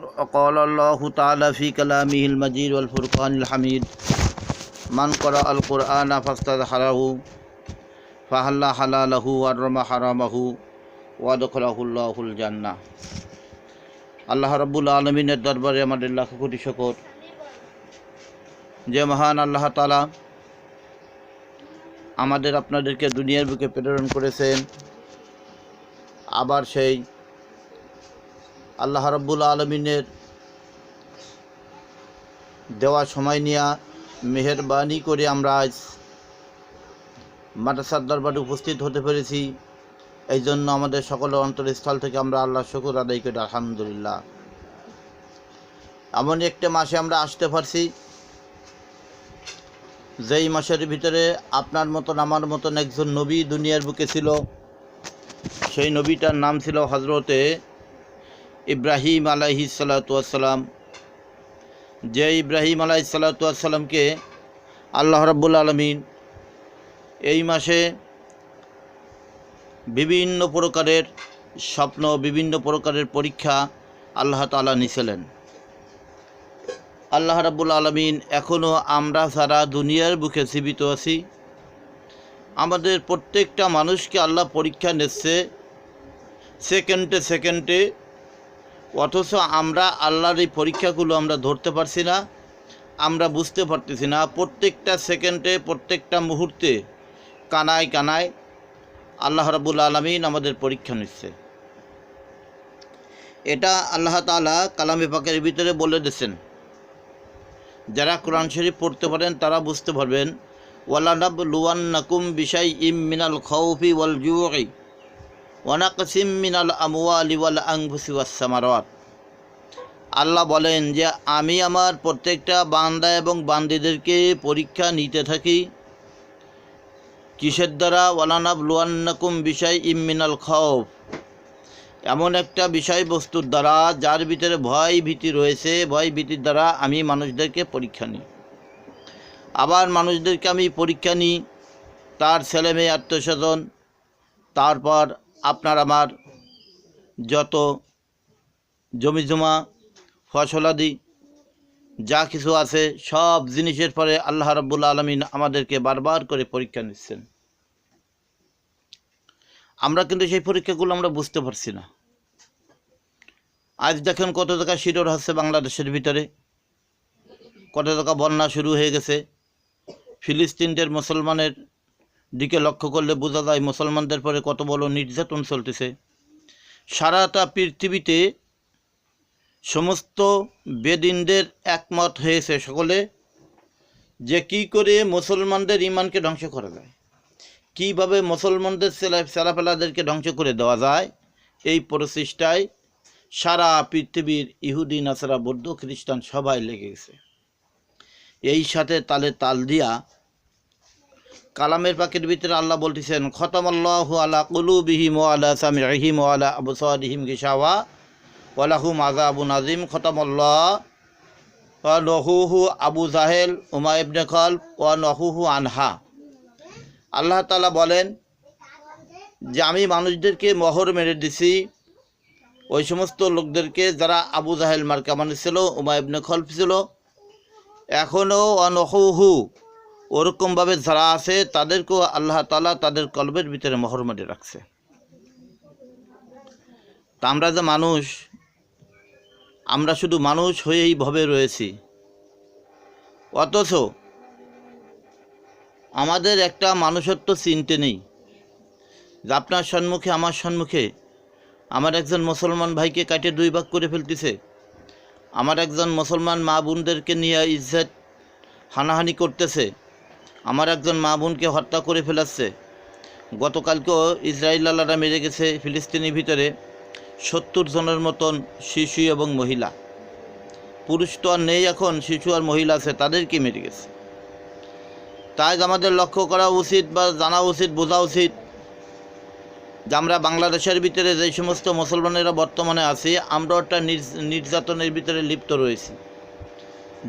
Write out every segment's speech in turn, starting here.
قال الله تعالى في كلامه المجيد والفرقان الحميد من قرأ القرآن فاستظهره فحل حلاله وحرم حرامه وادخله الله الجنة। আল্লাহ রাব্বুল আলামিনের দরবারে আমাদের লাখ কোটি শুকর যে মহান আল্লাহ তাআলা আমাদের আপনাদেরকে দুনিয়ার বুকে প্রেরণ করেছেন। আবার সেই আল্লাহ রাব্বুল আলামিনের দেওয়া সময় নিয়ে মেহেরবানি করে আমরা আজ মাদ্রাসার দরবারে উপস্থিত হতে পেরেছি। এই জন্য আমাদের সকলের অন্তরস্থল থেকে আমরা আল্লাহর শুকর আদায় করি আলহামদুলিল্লাহ। এমন একটা মাসে আমরা আসতে পারছি যেই মাসের ভিতরে আপনার মতন আমার মতন একজন নবী দুনিয়ার বুকে ছিল। সেই নবীটার নাম ছিল হযরতে ইব্রাহিম আলাইহিস সালাতু ওয়াস সালাম। যে ইব্রাহিম আলাইহিস সালাতু ওয়াস সালামকে আল্লাহ রাব্বুল আলামিন এই মাসে বিভিন্ন প্রকারের স্বপ্ন, বিভিন্ন প্রকারের পরীক্ষা আল্লাহ তাআলা নিয়েছিলেন। আল্লাহ রাব্বুল আলামিন এখনও আমরা যারা দুনিয়ার বুকে জীবিত আছি, আমাদের প্রত্যেকটা মানুষকে আল্লাহ পরীক্ষা নিচ্ছে সেকেন্ডে সেকেন্ডে, অথচ আমরা আল্লাহর এই পরীক্ষাগুলো আমরা ধরতে পারছি না, আমরা বুঝতে পারতেছি না। প্রত্যেকটা সেকেন্ডে, প্রত্যেকটা মুহূর্তে কানায় কানায় আল্লাহ রাব্বুল আলামিন আমাদের পরীক্ষা নিচ্ছে। এটা আল্লাহ তাআলা কালামে পাকের ভিতরে বলে দিয়েছেন। যারা কোরআন শরীফ পড়তে পারেন তারা বুঝতে পারবেন। ওয়ালানাবলুওয়ান্নাকুম বিশাইইম মিনাল খাউফি ওয়াল জুই ওয়া নাকসিম মিনাল আমওয়ালি ওয়াল আনফুসি ওয়াস সামারাত। আল্লাহ বলেন যে আমি আমার প্রত্যেকটা বান্দা এবং বান্দীদেরকে পরীক্ষা নিতে থাকি। কিসের দ্বারা? ওয়ালানাবলুওয়ান্নাকুম বিশাইইম মিনাল খাউফ, এমন একটা বিষয়বস্তুর দ্বারা যার ভিতরে ভয় ভীতি রয়েছে, ভয় ভীতির দ্বারা আমি মানুষদেরকে পরীক্ষা নিই। আবার মানুষদেরকে আমি পরীক্ষা নিই তার ছেলে মেয়ে আত্মীয়স্বজন, তারপর আপনার আমার যত জমিজমা ফসলাদি যা কিছু আছে সব জিনিসের পরে আল্লাহ রাব্বুল আলামিন আমাদেরকে বারবার করে পরীক্ষা নিচ্ছেন। আমরা কিন্তু সেই পরীক্ষাগুলো আমরা বুঝতে পারছি না। আজ দেখেন কত টাকা শিরোর হচ্ছে বাংলাদেশের ভিতরে, কত টাকা বন্যা শুরু হয়ে গেছে। ফিলিস্তিনদের মুসলমানের দিকে লক্ষ্য করলে বোঝা যায় মুসলমানদের পরে কত বড় নির্যাতন চলতেছে। সারাটা পৃথিবীতে সমস্ত বেদিনদের একমত হয়েছে সকলে যে কি করে মুসলমানদের ঈমানকে ধ্বংস করা যায়, কীভাবে মুসলমানদের ছেলেপেলাদেরকে ধ্বংস করে দেওয়া যায়। এই প্রচেষ্টায় সারা পৃথিবীর ইহুদি, নাসারা, বৌদ্ধ, খ্রিস্টান সবাই লেগে গেছে। এই সাথে তালে তাল দিয়া কালামের পাকের ভিতরে আল্লাহ বলতেছেন খতামাল্লাহু আলা কুলুবিহিম ওয়া আলা সামিইহিম ওয়া আলা আবসারিহিম গিশাওয়া ওয়া লাহুম আযাবুন আযীম। খতামাল্লাহ ওয়া নহুহু আবু জাহেল উমার ইবনে খালফ ওয়া নহুহু আনহা। আল্লাহ তাআলা বলেন যে আমি মানুষদেরকে মোহর মেরে দিছি ওই সমস্ত লোকদেরকে যারা আবু জাহেল মার্কা মানুষ ছিল, উমার ইবনে খালফ ছিল। এখনও অনহুহু ওরকমভাবে যারা আছে তাদেরকেও আল্লাহ তাআলা তাদের কলবের ভিতরে মোহর মেরে রাখছে। তা আমরা যে মানুষ, আমরা শুধু মানুষ হয়েই ভবে রয়েছি, অথচ আমাদের একটা মানুষত্ব চিনতে নেই। যে আপনার সম্মুখে আমার সম্মুখে আমার একজন মুসলমান ভাইকে কাটে দুই ভাগ করে ফেলতেছে, আমার একজন মুসলমান মা বোনদেরকে নিয়ে ইজ্জত হানাহানি করতেছে, আমার একজন মা বোনকে হত্যা করে ফেলাচ্ছে। গতকালকেও ইসরায়েলারা মেরে গেছে ফিলিস্তিনের ভিতরে 70 জনের মতন শিশু এবং মহিলা। পুরুষ তো আর নেই, এখন শিশু আর মহিলা আছে, তাদেরকে মেরে গেছে। তাই আমাদের লক্ষ্য করা উচিত বা জানা উচিত, বোঝা উচিত যে আমরা বাংলাদেশের ভিতরে যে সমস্ত মুসলমানেরা বর্তমানে আছি, আমরা একটা নির্যাতনের ভিতরে লিপ্ত রয়েছি।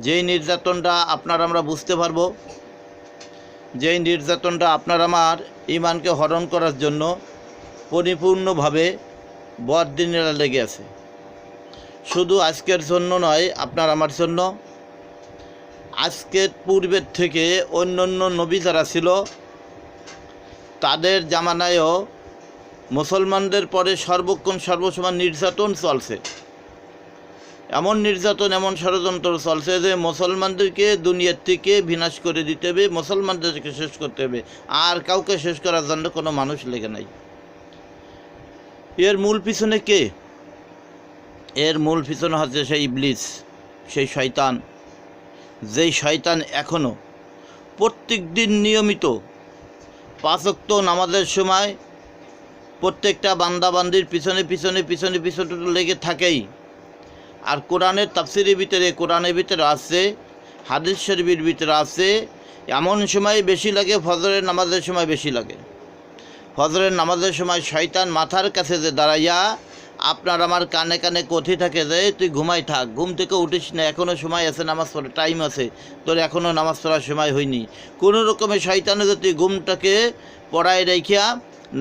যেই নির্যাতনটা আপনার আমরা বুঝতে পারবো, যেই নির্যাতনটা আপনার আমার ঈমানকে হরণ করার জন্য পরিপূর্ণভাবে বড়দিনেরা লেগে আছে। শুধু আজকের জন্য নয়, আপনার আমার জন্য। আজকের পূর্বের থেকে অন্য অন্য নবী যারা ছিল তাদের জামানায়ও মুসলমানদের পরে সর্বক্ষণ সর্বসময় নির্যাতন চলছে। এমন নির্যাতন, এমন ষড়যন্ত্র চলছে যে মুসলমানদেরকে দুনিয়ার থেকে বিনাশ করে দিতে হবে, মুসলমানদেরকে শেষ করতে হবে, আর কাউকে শেষ করার জন্য কোনো মানুষ লেগে নাই। এর মূল পিছনে কে? এর মূল পিছনে হচ্ছে সেই ইবলিস, সেই শয়তান, যেই শয়তান এখনও প্রত্যেক দিন নিয়মিত 5 ওয়াক্ত নামাজের সময় প্রত্যেকটা বান্দাবান্দির পিছনে পিছনে পিছনে পিছনে লেগে থাকেই। আর কোরআনের তাফসিরের ভিতরে, কোরআনের ভিতরে আছে, হাদিস শরীফের ভিতরে আছে, এমন সময় বেশি লাগে, ফজরের নামাজের সময় বেশি লাগে। ফজরের নামাজের সময় শয়তান মাথার কাছে যে দাঁড়াইয়া আপনার আমার কানে কানে কথি থাকে যে তুই ঘুমাই থাক, ঘুম থেকে উঠিস না, এখনও সময় আছে, নামাজ পড়ার টাইম আছে, তোর এখনও নামাজ পড়ার সময় হয়নি। কোনো রকমে শয়তানে যদি ঘুমটাকে পড়ায় রেখিয়া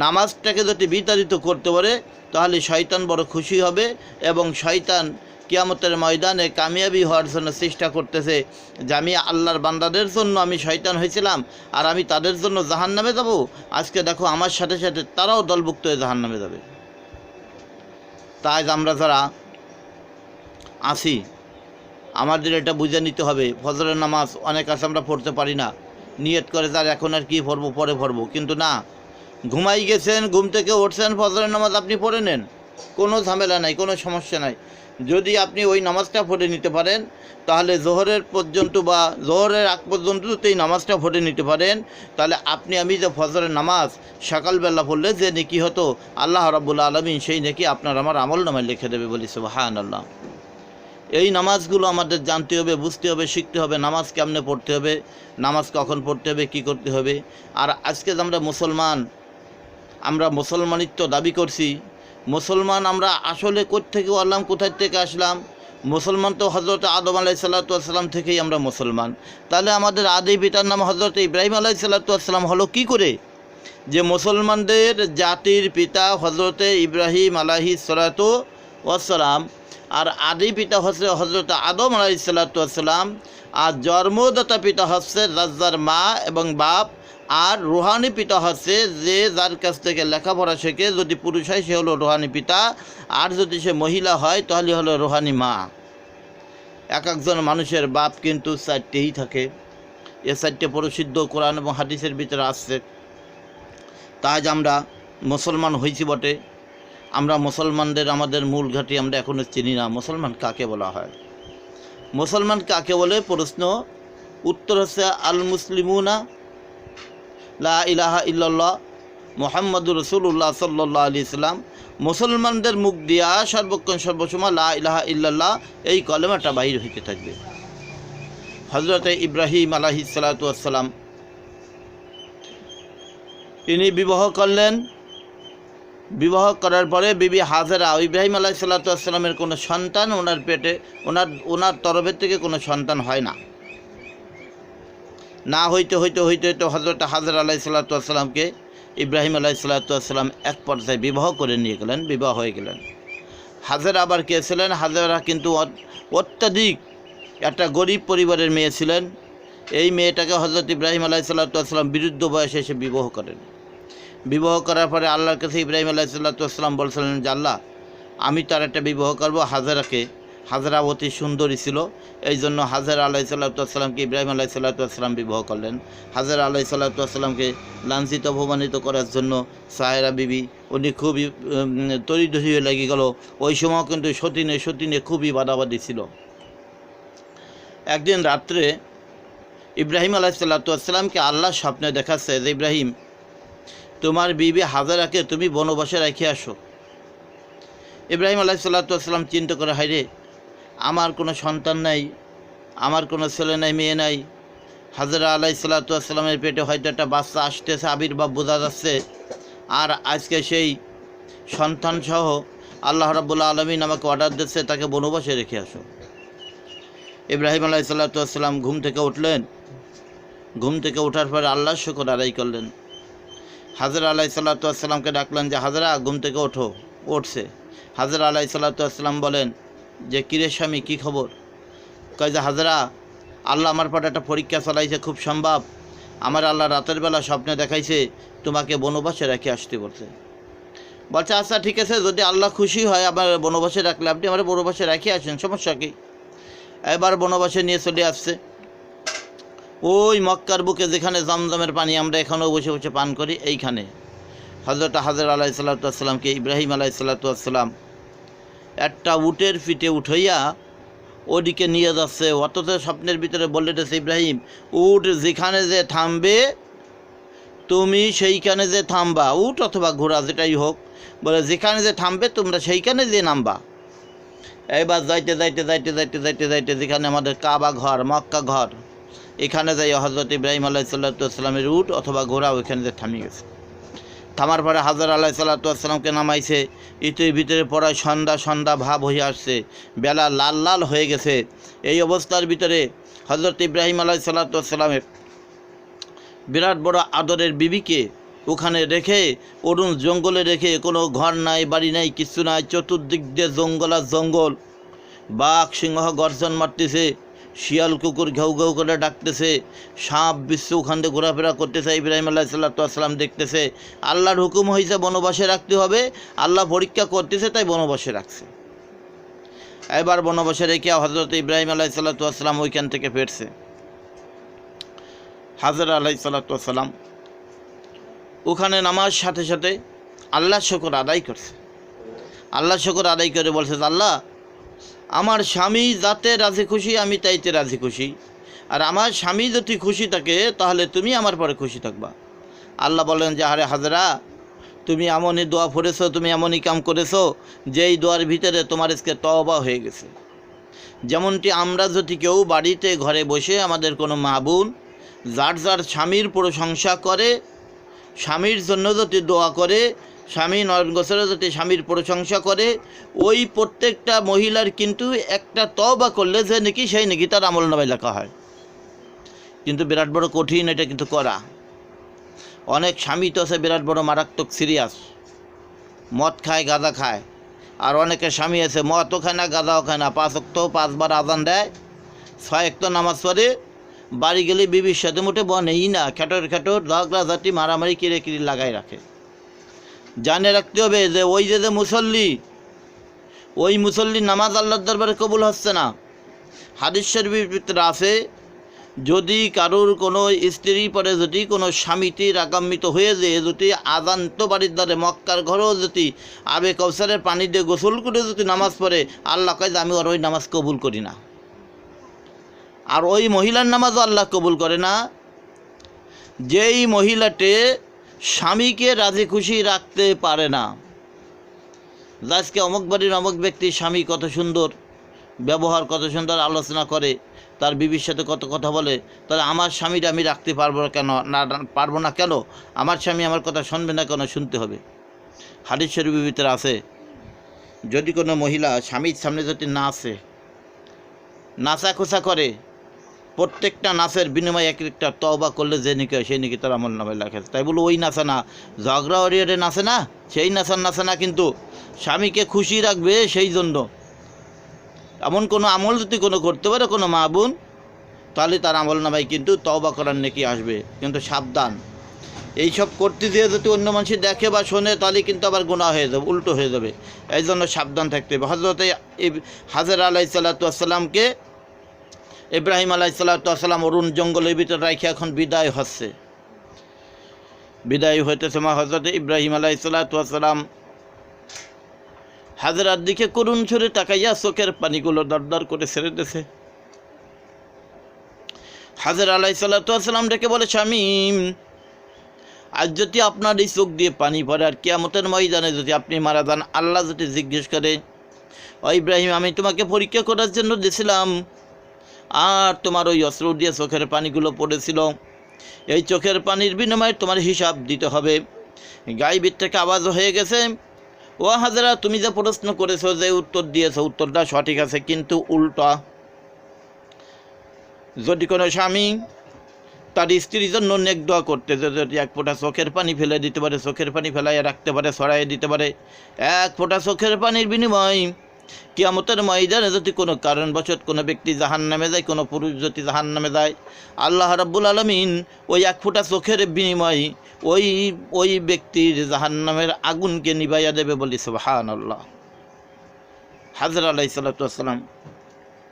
নামাজটাকে যদি বিতাড়িত করতে পারে, তাহলে শয়তান বড় খুশি হবে এবং শয়তান কিয়ামতের ময়দানে কামিয়াবি হওয়ার জন্য চেষ্টা করতেছে যে আমি আল্লাহর বান্দাদের জন্য আমি শয়তান হয়েছিলাম আর আমি তাদের জন্য জাহান্নামে যাব। আজকে দেখো আমার সাথে সাথে তারাও দলভুক্ত হয়ে জাহান্নামে যাবে। তাই আমরা যারা আছি আমাদের এটা বুঝে নিতে হবে। ফজরের নামাজ অনেক আছে আমরা পড়তে পারি না, নিয়ত করে যার এখন আর কি পড়বো, পরে পড়বো, কিন্তু না, ঘুমাই গেছেন, ঘুম থেকে উঠছেন, ফজরের নামাজ আপনি পড়ে নেন, কোনো ঝামেলা নাই, কোনো সমস্যা নাই। যদি আপনি ওই নামাজটা পড়ে নিতে পারেন তাহলে জোহরের পর্যন্ত বা জোহরের আগ পর্যন্ত যদি এই নামাজটা পড়ে নিতে পারেন, তাহলে আপনি আমি যে ফজরের নামাজ সকালবেলা পড়লে যে নেকি হতো, আল্লাহ রাব্বুল আলামিন সেই নেকি আপনার আমার আমল নামায় লিখে দেবে, বলি সুবহানাল্লাহ। এই নামাজগুলো আমাদের জানতে হবে, বুঝতে হবে, শিখতে হবে। নামাজ কেমনে পড়তে হবে, নামাজ কখন পড়তে হবে, কি করতে হবে। আর আজকে আমরা মুসলমান, আমরা মুসলমানিত্ব দাবি করছি। মুসলমান আমরা আসলে কোত্থেকে আল্লাহ, কোথায় থেকে আসলাম? মুসলমান তো হজরত আদম আলাইহিসসালাম থেকেই আমরা মুসলমান। তাহলে আমাদের আদি পিতার নাম হজরত ইব্রাহিম আলাইহিসসালাম হলো কি করে? যে মুসলমানদের জাতির পিতা হজরত ইব্রাহিম আলাইহিসসালাম, আর আদি পিতা হচ্ছে হজরত আদম আলাইহিসসালাম, আর জন্মদাতা পিতা হচ্ছে রাজ্জার মা এবং বাপ, আর রুহানি পিতা হচ্ছে যে যার কাছ থেকে লেখাপড়া শেখে। যদি পুরুষ হয় সে হলো রুহানি পিতা, আর যদি সে মহিলা হয় তাহলে হলো রুহানি মা। এক একজন মানুষের বাপ কিন্তু 4টেই থাকে। এ 4টে প্রসিদ্ধ কোরআন এবং হাদিসের ভিতরে আসছে। তাই আমরা মুসলমান হয়েছি বটে, আমরা মুসলমানদের আমাদের মূল ঘাঁটি আমরা এখনও চিনি না। মুসলমান কাকে বলা হয়? মুসলমান কাকে বলে? প্রশ্ন উত্তর হচ্ছে আল মুসলিমুনা লা ইলাহা ইল্লাল্লাহ মুহাম্মাদুর রাসূলুল্লাহ সাল্লাল্লাহু আলাইহি সাল্লাম। মুসলমানদের মুখ দিয়া সর্বক্ষণ সর্বসময় লা ইলাহা ইল্লাল্লাহ এই কলেমাটা বাহির হইতে থাকবে। হযরত ইব্রাহিম আলাইহিস সালাতু ওয়াস সালাম ইনি বিবাহ করলেন। বিবাহ করার পরে বিবি হাজেরা, ইব্রাহিম আলাইহিস সালাতু ওয়াস সালামের কোনো সন্তান ওনার পেটে, ওনার তরফের থেকে কোনো সন্তান হয় না। না হইতে হইতে হইতে হইতে হজরত হাজেরা আলাইহিস সালাতু ওয়াস সালামকে ইব্রাহিম আলাইহিস সালাতু ওয়াস সালাম এক পর্যায়ে বিবাহ করে নিয়ে গেলেন, বিবাহ হয়ে গেলেন। হাজেরা আবার কে ছিলেন? হাজেরা কিন্তু অত্যাধিক একটা গরিব পরিবারের মেয়ে ছিলেন। এই মেয়েটাকে হজরত ইব্রাহিম আলাইহিস সালাতু ওয়াস সালাম বিরুদ্ধ বয়সে এসে বিবাহ করেন। বিবাহ করার পরে আল্লাহর কাছে ইব্রাহিম আলাইহিস সালাতু ওয়াস সালাম বলছিলেন যে আল্লাহ, আমি তার একটা বিবাহ করবো হাজেরাকে। হাজেরা অতি সুন্দরী ছিল, এই জন্য হাজেরা আলাইহিস সালাতু ওয়াস সালামকে ইব্রাহিম আলাইহিস সালাতু ওয়াস সালাম বিবাহ করলেন। হাজেরা আলাইহিস সালাতু ওয়াস সালামকে লাঞ্ছিত অপমানিত করার জন্য সাহেরা বিবি উনি খুবই তরিতরি হয়ে লেগে গেল। ওই সময় কিন্তু সতীনে খুবই বাদাবাদি ছিল। একদিন রাত্রে ইব্রাহিম আলাইহিস সালাতু ওয়াস সালামকে আল্লাহ স্বপ্নে দেখাচ্ছে যে ইব্রাহিম, তোমার বিবি হাজেরাকে তুমি বনবাসে রেখে আসো। ইব্রাহিম আলাইহিস সালাতু ওয়াস সালাম চিন্তা করে, হায়রে, আমার কোনো সন্তান নাই, আমার কোনো ছেলে নাই, মেয়ে নাই। হাজেরা আলাইহিস সালাতু ওয়াস সালামের পেটে হয়তো একটা বাচ্চা আসতেছে, আবির্ভাব বোঝা যাচ্ছে। আর আজকে সেই সন্তানসহ আল্লাহ রাব্বুল আলামিন আমাকে অর্ডার দিচ্ছে তাকে বনবাসে রেখে আসো। ইব্রাহিম আলাইহিস সালাতু ওয়াস সালাম ঘুম থেকে উঠলেন। ঘুম থেকে ওঠার পরে আল্লাহর শুকর আদায় করলেন। হাজেরা আলাইহিস সালাতু ওয়াস সালামকে ডাকলেন যে হাজেরা, ঘুম থেকে ওঠো। উঠছে। হাজেরা আলাইহিস সালাতু ওয়াস সালাম বলেন, যে কিরে স্বামী কী খবর? কয় যে হাজরা, আল্লাহ আমার পর একটা পরীক্ষা চালাইছে, খুব সম্ভব আমার আল্লাহ রাতের বেলা স্বপ্নে দেখাইছে তোমাকে বনবাসে রেখে আসতে বলছে। বলছে আচ্ছা ঠিক আছে, যদি আল্লাহ খুশি হয় আমার বনবাসে রাখলে আপনি আমার বনবাসে রেখে আসেন, সমস্যা কী। এবার বনবাসে নিয়ে চলে আসছে ওই মক্কার বুকে যেখানে জমজমের পানি আমরা এখানেও বসে বসে পান করি, এইখানে হজরত হাজর আলাহি সাল্লাতুয়াসাল্লামকে ইব্রাহিম আলাহি সাল্লাতুয়াসাল্লাম একটা উটের পিঠে উঠাইয়া ওদিকে নিয়ে যাচ্ছে। অথচ স্বপ্নের ভিতরে বললেছে ইব্রাহিম, উট যেখানে যে থামবে তুমি সেইখানে যে থামবা, উট অথবা ঘোড়া যেটাই হোক, বলে যেখানে যে থামবে তোমরা সেইখানে যে নামবা। এবার যাইতে যাইতে যাইতে যাইতে যাইতে যাইতে যেখানে আমাদের কাবা ঘর, মক্কা ঘর, এখানে যাই হজরত ইব্রাহিম আলাহি সাল্লাতুয়াসাল্লামের উট অথবা ঘোড়া ওইখানে যে থামিয়ে গেছে। থামার পরে হাজর আলাহি সাল্লাতুয়াসাল্লামকে নামাইছে। ইতির ভিতরে পড়ায় সন্ধ্যা সন্ধ্যা ভাব হয়ে আসছে, বেলা লাল লাল হয়ে গেছে। এই অবস্থার ভিতরে হজরত ইব্রাহিম আলাহি সাল্লাতুয়াসাল্লামের বিরাট বড় আদরের বিবিকে ওখানে রেখে, অরুণ জঙ্গলে রেখে, কোনো ঘর নাই বাড়ি নাই কিছু নাই, চতুর্দিক দিয়ে জঙ্গল আর জঙ্গল, বাঘ সিংহ গর্জন মারতেছে, শিয়াল কুকুর ঘেউ ঘেউ করে ডাকতেছে, সাপ বিশ্ব ওখান থেকে ঘোরাফেরা করতেছে। ইব্রাহিম আলাইহিস সালাম দেখতেছে আল্লাহর হুকুম হয়েছে বনবাসে রাখতে হবে, আল্লাহ পরীক্ষা করতেছে তাই বনবাসে রাখছে। এবার বনবাসে রেখে হজরত ইব্রাহিম আলাইহিস সালাম ওইখান থেকে ফিরছে। হাজর আলাইহিস সালাম ওখানে নামাজ সাথে সাথে আল্লাহ শুকর আদায় করছে। আল্লাহ শুকর আদায় করে বলছে, আল্লাহ আমার স্বামী যাতে রাজি খুশি আমি তাইতে রাজি খুশি, আর আমার স্বামী যদি খুশি থাকে তাহলে তুমি আমার পরে খুশি থাকবা। আল্লাহ বলেন যে আরে হাজরা, তুমি এমনই দোয়া পড়েছো, তুমি এমনই কাম করেছো যেই দোয়ার ভিতরে তোমার আজকে তওবা হয়ে গেছে। যেমনটি আমরা যদি কেউ বাড়িতে ঘরে বসে আমাদের কোনো মা বোন যার যার স্বামীর প্রশংসা করে, স্বামীর জন্য যদি দোয়া করে, স্বামী নয়ন গোছরে যদি স্বামীর প্রশংসা করে, ওই প্রত্যেকটা মহিলার কিন্তু একটা তওবা করলে যে নাকি সেই নাকি তার আমলনামায় লেখা হয়। কিন্তু বিরাট বড় কঠিন এটা কিন্তু করা। অনেক স্বামী তো আছে বিরাট বড় মারাত্মক সিরিয়াস, মদ খায় গাঁজা খায়, আর অনেকের স্বামী আছে মদও খায় না গাঁজাও খায় না, 5 ওয়াক্ত 5 বার আজান দেয়, 6 ওয়াক্ত নামাজ পড়ে, বাড়ি গেলে বিবির সাথে মোটে বনেই না, খেটর খেটর ঝগড়া ঝাঁটি মারামারি কিরে কিরি লাগাই রাখে। জানে রাখতে হবে যে ওই যে মুসল্লি, ওই মুসল্লি নামাজ আল্লাহর দরবারে কবুল হচ্ছে না। হাদিস শরীফের ভিতরে আছে, যদি কারোর কোনো স্ত্রী পরে যদি কোনো স্বামীটি রাগান্বিত হয়ে যায়, যদি আজান তো বাড়ির দ্বারে মক্কার ঘরেও যদি আবে কৌসারের পানি দিয়ে গোসল করে যদি নামাজ পড়ে, আল্লাহ কয় যে আমি ওর ওই নামাজ কবুল করি না। আর ওই মহিলার নামাজও আল্লাহ কবুল করে না যেই মহিলাটে স্বামীকে রাজি খুশি রাখতে পারে না। আজকে অমুক বাড়ির অমুক ব্যক্তির স্বামী কত সুন্দর ব্যবহার, কত সুন্দর আলোচনা করে, তার বিবির সাথে কত কথা বলে, তাহলে আমার স্বামীটা আমি রাখতে পারবো না কেন? আমার স্বামী আমার কথা শুনবে না কেন? শুনতে হবে। হাদিস শরীফের ভিতরে আছে, যদি কোনো মহিলা স্বামীর সামনে যদি নাচাখোচা করে, প্রত্যেকটা নাচের বিনিময়ে এক একটা তওবা করলে যে নাকি সেই নাকি তার আমল নামায় লেখা। তাই বলো ওই নাচে না, ঝগড়া ওরিয়ারে নাচে না, সেই নাচে না, কিন্তু স্বামীকে খুশি রাখবে সেই জন্য এমন কোনো আমল যদি কোনো করতে পারে কোনো মা বোন, তাহলে তার আমল নামায় কিন্তু তওবা করার নেকি আসবে। কিন্তু সাবধান, এইসব করতে দিয়ে যদি অন্য মানুষ দেখে বা শোনে তাহলে কিন্তু আবার গুনাহ হয়ে যাবে, উল্টো হয়ে যাবে। এই জন্য সাবধান থাকতে হবে। হযরত হাজর আলাইহিস সালামকে ইব্রাহিম আলাইহিস সালাম অরুণ জঙ্গলের ভিতরে রাখে এখন বিদায় হচ্ছে, বিদায় হইতেছে। মা হযরত ইব্রাহিম আলাইহিস সালাম হাজরার দিকে করুণ সুরে তাকাইয়া চোখের পানিগুলো দরদর করে ছেড়ে দিয়েছে। হাজর আলাইহিস সালাম ডেকে বলে, স্বামী আজ যদি আপনার এই চোখ দিয়ে পানি পড়ে আর কিয়ামতের ময়দানে যদি আপনি মারা যান, আল্লাহ যদি জিজ্ঞেস করে, ও ইব্রাহিম আমি তোমাকে পরীক্ষা করার জন্য দিয়েছিলাম, আর তোমার ওই অশ্রু দিয়ে চোখের পানিগুলো পড়েছিল, এই চোখের পানির বিনিময়ে তোমার হিসাব দিতে হবে। গায়েবের থেকে আওয়াজ হয়ে গেছে, ও হাজরা তুমি যে প্রশ্ন করেছো, যে উত্তর দিয়েছো, উত্তরটা সঠিক আছে, কিন্তু উল্টা। যদি কোনো স্বামী তার স্ত্রীর জন্য নেক দোয়া করতে যদি এক ফোঁটা চোখের পানি ফেলে দিতে পারে, চোখের পানি ফেলাইয়া রাখতে পারে, ছড়াইয়ে দিতে পারে, এক ফোঁটা চোখের পানির বিনিময় কিয়ামতের ময়দানে যদি কোনো কারণবশত কোনো ব্যক্তি জাহান্নামে যায়, কোনো পুরুষ যদি জাহান্নামে যায়, আল্লাহ রাব্বুল আলামিন ওই এক ফোঁটা চোখের বিনিময়ে ওই ব্যক্তির জাহান্নামের আগুনকে নিভাইয়া দেবে বলি সুবহানাল্লাহ। হাজরা আলাইহিস সালাতু ওয়াস সালাম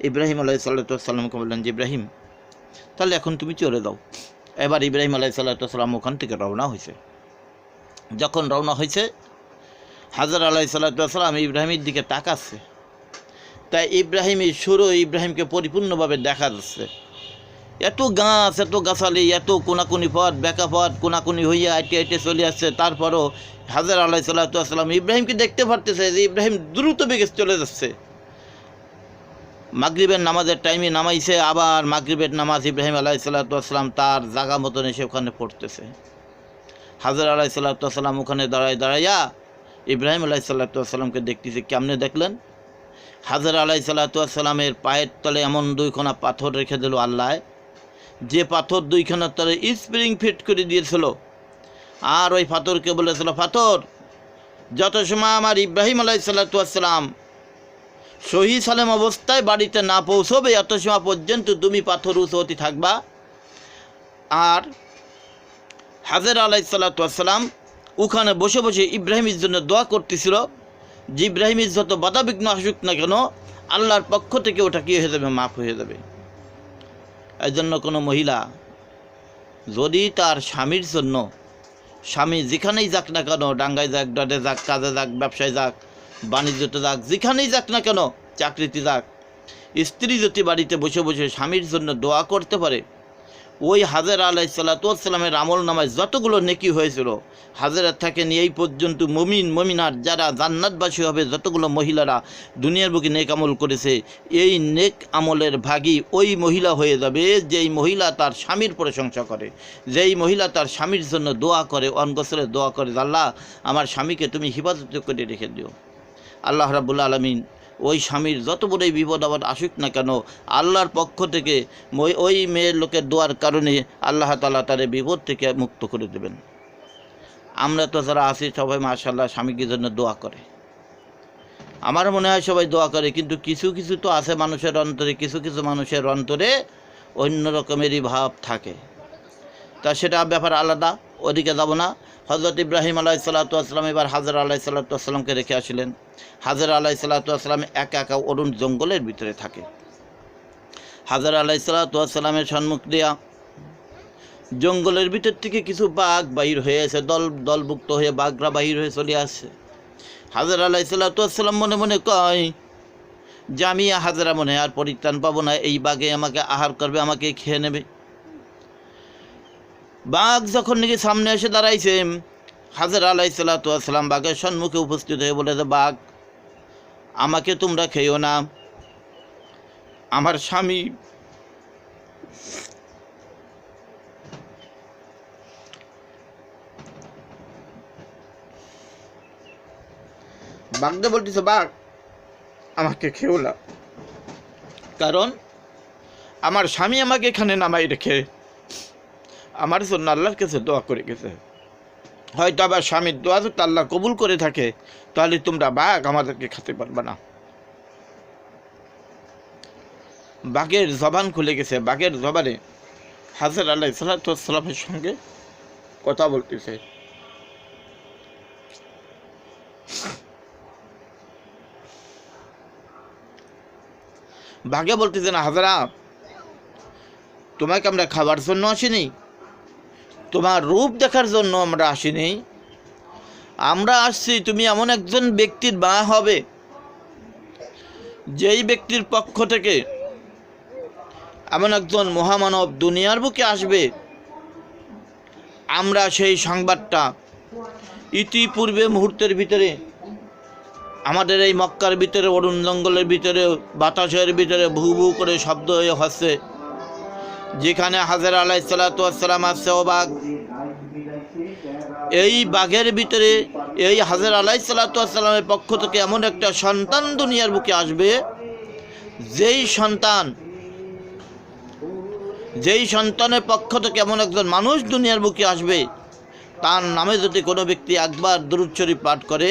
ইব্রাহিম আলাইহিস সালাতু ওয়াস সালামকে বললেন যে ইব্রাহিম, তাহলে এখন তুমি চলে দাও। এবার ইব্রাহিম আলাইহিস সালাতু ওয়াস সালাম ওখান থেকে রওনা হয়েছে। যখন রওনা হয়েছে, হাজরা আলাইহিস সালাতু ওয়াস সালাম ইব্রাহিমের দিকে তাকাচ্ছে। তাই ইব্রাহিমের সুরও ইব্রাহিমকে পরিপূর্ণভাবে দেখা যাচ্ছে। এত গাছ, এত গাছালি, এত কোনাকুনি পথ, বেঁকা পথ, কোনাকুনি হইয়া আইটে আইটে চলে আসছে। তারপরও হাজরা আলাইহিস সালাতু ওয়াস সালাম ইব্রাহিমকে দেখতে পারতেছে যে ইব্রাহিম দ্রুত বেগে চলে যাচ্ছে। মাগরিবের নামাজের টাইমে নামাইছে, আবার মাগরিবের নামাজ ইব্রাহিম আলাইহিস সালাতু ওয়াস সালাম তার জায়গা মতন এসে ওখানে পড়তেছে। হাজরা আলাইহিস সালাতু ওয়াস সালাম ওখানে দাঁড়াইয়া ইব্রাহিম আলাইহিস সালাতু ওয়াস সালামকে দেখতেছে। কেমনে দেখলেন? হাজরা আলাইহিস সালাতু ওয়াস সালামের পায়ের তলে এমন দুইখানা পাথর রেখে দিল আল্লাহ, যে পাথর দুইখানার তলে স্প্রিং ফিট করে দিয়েছিল। আর ওই পাথরকে বলেছিল, পাথর যত সময় আমার ইব্রাহিম আলাইহিস সালাতু ওয়াস সালাম সহি সালেম অবস্থায় বাড়িতে না পৌঁছবে, এত সময় পর্যন্ত তুমি পাথর উঁচুতে থাকবা। আর হাজরা আলাইহিস সালাতু ওয়াস সালাম ওখানে বসে বসে ইব্রাহিমের জন্য দোয়া করতেছিল যে ইব্রাহিমের যত বাধাবিঘ্ন আসুক না কেন, আল্লাহর পক্ষ থেকে ওটা কী হয়ে যাবে, মাফ হয়ে যাবে। এই জন্য কোনো মহিলা যদি তার স্বামীর জন্য, স্বামী যেখানেই যাক না কেন, ডাঙ্গায় যাক, ডটে যাক, কাজে যাক, ব্যবসায় যাক, বাণিজ্যতে যাক, যেখানেই যাক না কেন, চাকরিতে যাক, স্ত্রী যদি বাড়িতে বসে বসে স্বামীর জন্য দোয়া করতে পারে, ওই হাজরা আলাইহিস সালাতু ওয়াস সালামের আমল নামায় যতগুলো নেকি হয়েছিল, হাজরাত থেকে নিয়ে এই পর্যন্ত মুমিন মুমিনাত যারা জান্নাতবাসী হবে, যতগুলো মহিলারা দুনিয়ার বুকে নেক আমল করেছে, এই নেক আমলের ভাগী ওই মহিলা হয়ে যাবে যেই মহিলা তার স্বামীর প্রশংসা করে, যেই মহিলা তার স্বামীর জন্য দোয়া করে, অনগসরে দোয়া করে, আল্লাহ আমার স্বামীকে তুমি হিফাজত করে রেখে দিও। আল্লাহ রাব্বুল আলামিন ওই স্বামীর যত বড়ই বিপদ আপদ আসুক না কেন, আল্লাহর পক্ষ থেকে ওই মেয়ের লোকের দোয়ার কারণে আল্লাহ তাআলা তার বিপদ থেকে মুক্ত করে দেবেন। আমরা তো যারা আছি সবাই মাশাআল্লাহ স্বামীর জন্য দোয়া করে, আমার মনে হয় সবাই দোয়া করে, কিন্তু কিছু কিছু তো আছে মানুষের অন্তরে, কিছু কিছু মানুষের অন্তরে অন্য রকমেরই ভাব থাকে। তা সেটা ব্যাপার আলাদা, ওদিকে যাব না। হযরত ইব্রাহিম আলাইহিস সালাতু ওয়াস সালাম এবার হাজরা আলাইহিস সালাতু ওয়াস সালামকে রেখে আসলেন। হাজরা আলাইহিস সালাতু ওয়াস সালাম একা একা অরুণ জঙ্গলের ভিতরে থাকে। হাজরা আলাইহিস সালাতু ওয়াস সালামের সম্মুখ দিয়া জঙ্গলের ভিতর থেকে কিছু বাঘ বাহির হয়ে এসে দলভুক্ত হয়ে বাঘরা বাহির হয়ে চলে আসছে। হাজরা আলাইহিস সালাতু ওয়াস সালাম মনে মনে কয় যে আমি হাজরা মনে আর পরিত্রাণ পাবো না, এই বাঘে আমাকে আহার করবে, আমাকে খেয়ে নেবে। বাঘ যখন নাকি সামনে এসে দাঁড়াইছে, হাজরা আলাইহিস সালাতু ওয়াস সালাম বাঘের সম্মুখে উপস্থিত হয়ে বলে যে, বাঘ আমাকে তোমরা খেয়েও না, আমার স্বামী বাঘটা বলতেছে, বাঘ আমাকে খেও না, কারণ আমার স্বামী আমাকে এখানে নামাই রেখে আমার জন্য আল্লাহর কাছে দোয়া করে গেছে। হয়তো আবার স্বামীর দোয়া যদি আল্লাহ কবুল করে থাকে, তাহলে তোমরা বাঘ আমাদেরকে খেতে পারবে না। বাঘের জবান খুলে গেছে, বাঘের জবানে হাজরা আলাইহিস সালাতু ওয়াস সালামের সঙ্গে কথা বলতেছে। বাঘে বলতেছে, না হাজরা, তোমাকে আমরা খাবার জন্য আসিনি, তোমার রূপ দেখার জন্য আমরা আসিনি, আমরা আসছি তুমি এমন একজন ব্যক্তির মা হবে যেই ব্যক্তির পক্ষ থেকে এমন একজন মহামানব দুনিয়ার বুকে আসবে। আমরা সেই সংবাদটা ইতিপূর্বে মুহূর্তের ভিতরে আমাদের এই মক্কার ভিতরে, অরুণ জঙ্গলের ভিতরে, বাতাসের ভিতরে ভু ভু করে শব্দ হয়ে হচ্ছে, যেখানে হাজরা আলাইহিস সালাতু ওয়াস সালাম আছে ও বাঘ, এই বাঘের ভিতরে এই হাজরা আলাইহিস সালাতু ওয়াস সালামের পক্ষ থেকে এমন একটা সন্তান দুনিয়ার বুকে আসবে, যেই সন্তানের পক্ষ থেকে এমন একজন মানুষ দুনিয়ার বুকে আসবে, তার নামে যদি কোনো ব্যক্তি একবার দুরূদ শরীফ পাঠ করে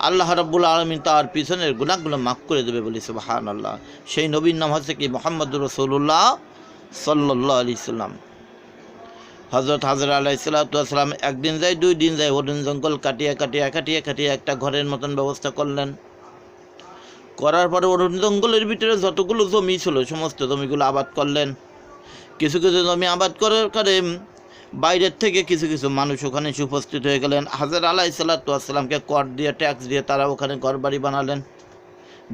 আল্লাহ রাব্বুল আলামিন তার পিছনের গুনাহগুলো মাফ করে দেবে বলি সুবহানাল্লাহ। সেই নবীর নাম হচ্ছে কি মুহাম্মদুর রাসূলুল্লাহ সাল্লাল্লাহু আলাইহি সাল্লাম। হযরত হাজরা আলাইহিস সালাতু ওয়াস সালাম একদিন যায়, 2 দিন যায়, অরণ্য জঙ্গল কাটিয়ে একটা ঘরের মতন ব্যবস্থা করলেন। করার পরে অরণ্য জঙ্গলের ভিতরে যতগুলো জমি ছিল সমস্ত জমিগুলো আবাদ করলেন। কিছু কিছু জমি আবাদ করার কারণে বাইরের থেকে কিছু কিছু মানুষ ওখানে উপস্থিত হয়ে গেলেন। হাজরা আলাইহিস সালাতু ওয়াস সালামকে কর দিয়ে, ট্যাক্স দিয়ে তারা ওখানে ঘর বাড়ি বানালেন,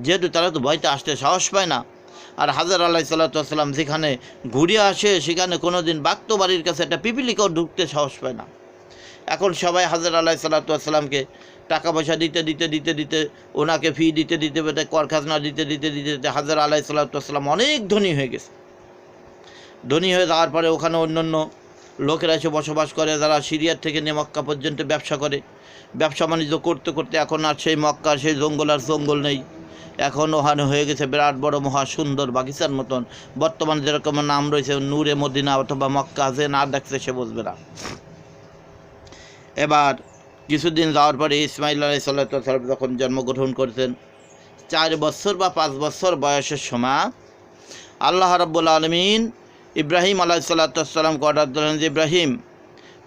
যেহেতু তারা তো ভয়তে আসতে সাহস পায় না। আর হাজরা আলাইহিস সালাতু ওয়াস সালাম যেখানে ঘুরে আসে সেখানে কোনো দিন বাক্ত বাড়ির কাছে একটা পিপিলিকাও ঢুকতে সাহস পায় না। এখন সবাই হাজরা আলাইহিস সালাতু ওয়াস সালামকে টাকা পয়সা দিতে ওনাকে ফি দিতে কর খাজনা দিতে হাজরা আলাইহিস সালাতু ওয়াস সালাম অনেক ধনী হয়ে গেছে। ধনী হয়ে যাওয়ার পরে ওখানে অন্যান্য লোকেরা এসে বসবাস করে, যারা সিরিয়ার থেকে নিয়ে মক্কা পর্যন্ত ব্যবসা করে। ব্যবসা বাণিজ্য করতে করতে এখন আর সেই মক্কা, সেই জঙ্গল আর জঙ্গল নেই। এখন ওখানে হয়ে গেছে বিরাট বড় মহা সুন্দর বাগিচার মতন। বর্তমানে যেরকম নাম রয়েছে নূরে মদিনা অথবা মক্কা, যে না দেখছে সে বুঝবে না। এবার কিছুদিন যাওয়ার পরে ইসমাইল আলাইহিস সালাম যখন জন্মগ্রহণ করেছেন, 4 বছর বা 5 বছর বয়সের সময় আল্লাহ রাব্বুল আলামিন ইব্রাহিম আলাইহিস সালামকে অর্ডার দিলেন যে ইব্রাহিম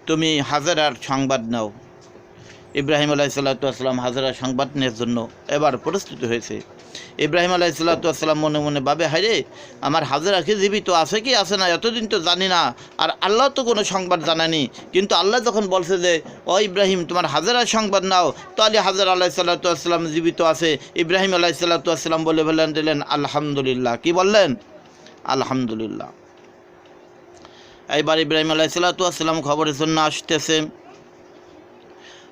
তুমি হাজরার সংবাদ নাও। ইব্রাহিম আলাইহিস সালাম হাজরার সংবাদ নেওয়ার জন্য এবার প্রস্তুত হয়েছে। ইব্রাহিম আলাইহিস সালাম মনে মনে ভাবে, হায়রে আমার হাজরা কি জীবিত আছে কি আছে না এতদিন তো জানি না, আর আল্লাহ তো কোনো সংবাদ জানানি। কিন্তু আল্লাহ যখন বলছে যে ও ইব্রাহিম তোমার হাজরার সংবাদ নাও, তাহলে হাজরা আলাইহিস সালাম জীবিত আছে। ইব্রাহিম আলাইহিস সালাম বলে দিলেন আলহামদুলিল্লাহ। কি বললেন? আলহামদুলিল্লাহ। এইবার ইব্রাহিম আলাইহিস সালাম খবরের জন্য আসতেছে।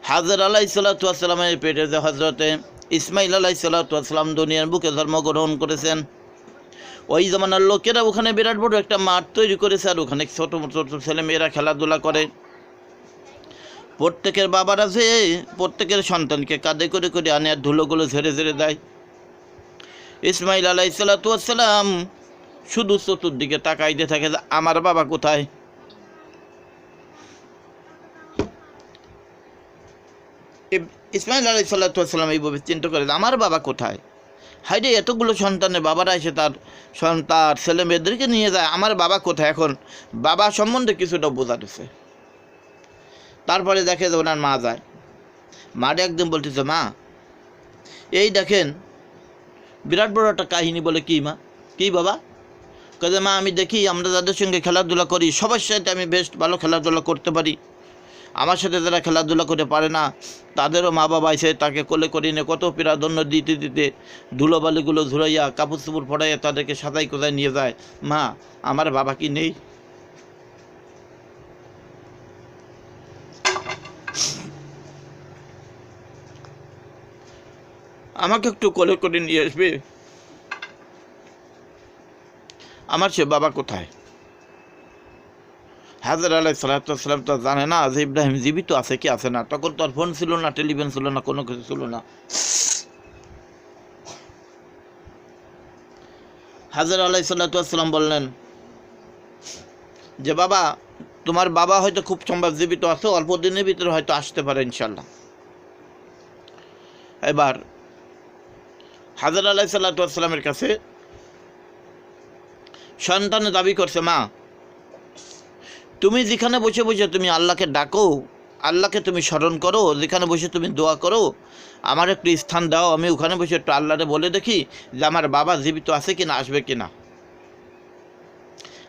হাজরা আলাইহিস সালামের পেটে যে হজরতে ইসমাইল আলাইহিস সালাম দুনিয়ার বুকে জন্মগ্রহণ করেছেন, ওই জমানার লোকেরা ওখানে বিরাট বড় একটা মাঠ তৈরি করেছে, আর ওখানে ছোট ছোট ছেলেমেয়েরা খেলাধুলা করে। প্রত্যেকের বাবারা যে প্রত্যেকের সন্তানকে কাঁধে করে করে আনে আর ধুলোগুলো ঝেড়ে ঝেড়ে দেয়। ইসমাইল আলাইহিস সালাম শুধু চতুর্দিকে তাকাইতে থাকে যে আমার বাবা কোথায়। ইসমাইল আলাইহিস সালাম এইভাবে চিন্তা করে আমার বাবা কোথায়। হাইরে এতগুলো সন্তানের বাবারা এসে তার ছেলে মেয়েদেরকে নিয়ে যায়, আমার বাবা কোথায়। এখন বাবা সম্বন্ধে কিছুটা বোঝা দিচ্ছে। তারপরে দেখে যে ওনার মা যায়। মাটা একদম বলতেছে মা এই দেখেন বিরাট বড় একটা কাহিনী। বলে কি মা? কি বাবা? কাজে মা আমি দেখি আমরা যাদের সঙ্গে খেলাধুলা করি সবার সাথে আমি বেশ ভালো খেলাধুলা করতে পারি। আমার সাথে যারা খেলাধুলা করে পারে না তাদেরও মা বাবা এসে তাকে কোলে করে নিয়ে কত প্রাধান্য দিতে ধুলোবালিগুলো ঝুরাইয়া কাপড় চুপড় ফড়াইয়া তাদেরকে সাজাই কোথায় নিয়ে যায়। মা আমার বাবা কি নেই? আমাকে একটু কোলে করে নিয়ে আসবে, আমার সে বাবা কোথায়? হাজরা আলাইহিস সালাম তো জানে না যে ইব্রাহিম জীবিত আছে কি আছে না। তখন তো আর ফোন ছিল না, টেলিভিশন ছিল না, কোনো কিছু ছিল না। হাজরা আলাইহিস সালাম বললেন যে বাবা তোমার বাবা হয়তো খুব সম্ভব জীবিত আছে, অল্প দিনের ভিতরে হয়তো আসতে পারে ইনশাল্লাহ। এবার হাজরা আলাইহিস সালামের কাছে সন্তানে দাবি করছে মা তুমি যেখানে বসে বসে তুমি আল্লাহকে ডাকো, আল্লাহকে তুমি স্মরণ করো, যেখানে বসে তুমি দোয়া করো, আমার একটু স্থান দাও, আমি ওখানে বসে একটু আল্লাহরে বলে দেখি যে আমার বাবা জীবিত আছে কিনা, আসবে কিনা।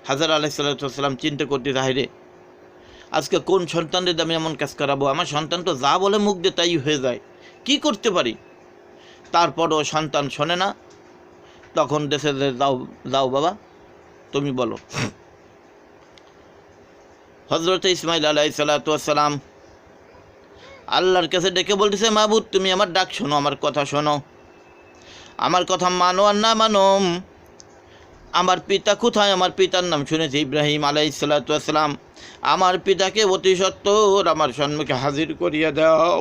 হাজরা আলাইহিস সালাম চিন্তা করতে হায়রে আজকে কোন সন্তানদের আমি এমন কাজ করাবো, আমার সন্তান তো যা বলে মুখ দিয়ে তাই হয়ে যায়, কি করতে পারি। তারপরও সন্তান শোনে না। তখন দেশে যাও যাও বাবা তুমি বলো। হযরত ইসমাইল আলাইহিস সালাম আল্লাহর কাছে ডেকে বলতেছে মাবুদ তুমি আমার ডাক শোনো, আমার কথা শোনো, আমার কথা মানো আর না মানো। আমার পিতা কোথায়? আমার পিতার নাম শুনেছি ইব্রাহিম আলাইহিস সালাম। আমার পিতাকে অতি সত্বর আমার সম্মুখে হাজির করিয়া দাও।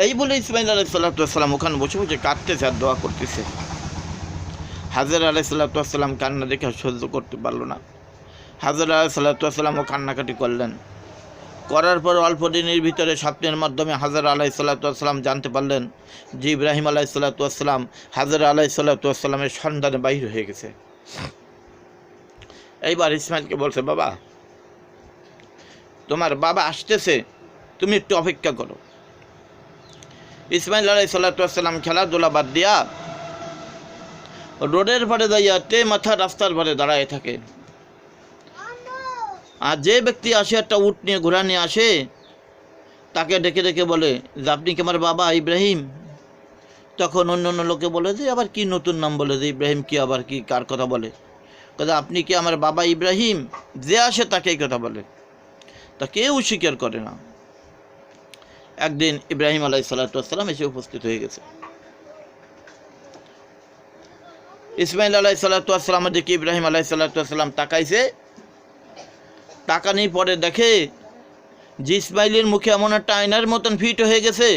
এই বলে ইসমাইল আলাইহিস সালাম ওখানে বসে বসে কাঁদতেছে আর দোয়া করতেছে। হাজরা আলাইহিস সালাম কান্না দেখে সহ্য করতে পারলো না। হাজর আলাইসাল্লাতামও কান্নাকাটি করলেন। করার পর অল্প দিনের ভিতরে স্বপ্নের মাধ্যমে হাজর আলাইসাল্লাতাম জানতে পারলেন যে ইব্রাহিম আলাইসাল্লাতাম হাজর আলাইসাল্লাতামের সন্ধানে বাহির হয়ে গেছে। এইবার ইসমাইলকে বলছে, বাবা তোমার বাবা আসতেছে, তুমি একটু অপেক্ষা করো। ইসমাইল আলাইসাল্লাতাম খেলাধুলা বাদ দিয়া রোডের পাড়ে দাঁড়িয়ে মাথা রাস্তার পাড়ে দাঁড়ায় থাকে। আর যে ব্যক্তি আসে একটা উট নিয়ে ঘোড়া নিয়ে আসে, তাকে ডেকে ডেকে বলে যে আপনি কি আমার বাবা ইব্রাহিম? তখন অন্য অন্য লোকে বলে যে আবার কি নতুন নাম বলে যে ইব্রাহিম কি আবার কি কার কথা বলে, কথা আপনি কি আমার বাবা ইব্রাহিম? যে আসে তাকে এই কথা বলে, তা কেউ স্বীকার করে না। একদিন ইব্রাহিম আলাইসাল্লাতাম এসে উপস্থিত হয়ে গেছে। ইসমাইল আলাইসাল্লাতামের দিকে ইব্রাহিম আলাইসাল্লাতাম তাকাইছে। তাকানি পরে দেখে যে ইসমাইলের মুখে এমন একটা আয়নার মতন ফিট হয়ে গেছে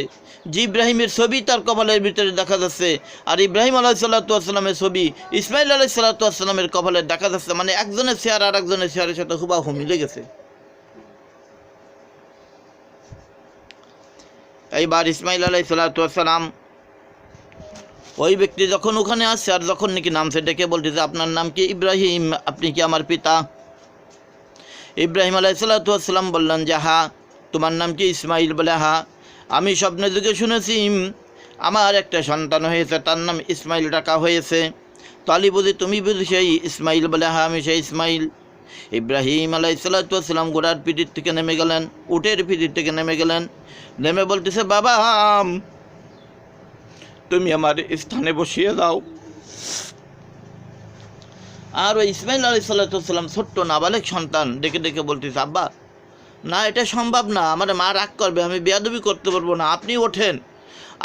যে ইব্রাহিমের ছবি তার কপালের ভিতরে দেখা যাচ্ছে, আর ইব্রাহিম আলাইসাল্লাতামের ছবি ইসমাইল আলাইসাল্লাতামের কপালে দেখা যাচ্ছে। মানে একজনের চেহারা আর একজনের চেহারের সাথে হুবাহু মিলে গেছে। এইবার ইসমাইল আলাইসাল্লাতাম ওই ব্যক্তি যখন ওখানে আসছে আর যখন নাকি নামছে ডেকে বলতেছে, আপনার নাম কি? ইব্রাহিম। আপনি কি আমার পিতা? ইব্রাহিম আলাইসাল্লাতাম বললেন যে হা। তোমার নাম কি? ইসমাইল। বলে হা। আমি স্বপ্নের যুগে শুনেছি আমার একটা সন্তান হয়েছে, তার নাম ইসমাইল রাখা হয়েছে। তালি বুঝি তুমি বুঝি সেই ইসমাইল? বলে হা, আমি সেই ইসমাইল। ইব্রাহিম আলাইসাল্লাতাম ঘোড়ার পিঠির থেকে নেমে গেলেন, উটের পিঠির থেকে নেমে গেলেন। নেমে বলতেছে, বাবা তুমি আমার স্থানে বসিয়ে দাও। আর ওই ইসমাইল আলাইসাল্লাতাম ছোট্ট নাবালেক সন্তান ডেকে ডেকে বলতেছে, আব্বা না, এটা সম্ভব না, আমার মা রাগ করবে, আমি বেয়াদবি করতে পারবো না, আপনি ওঠেন,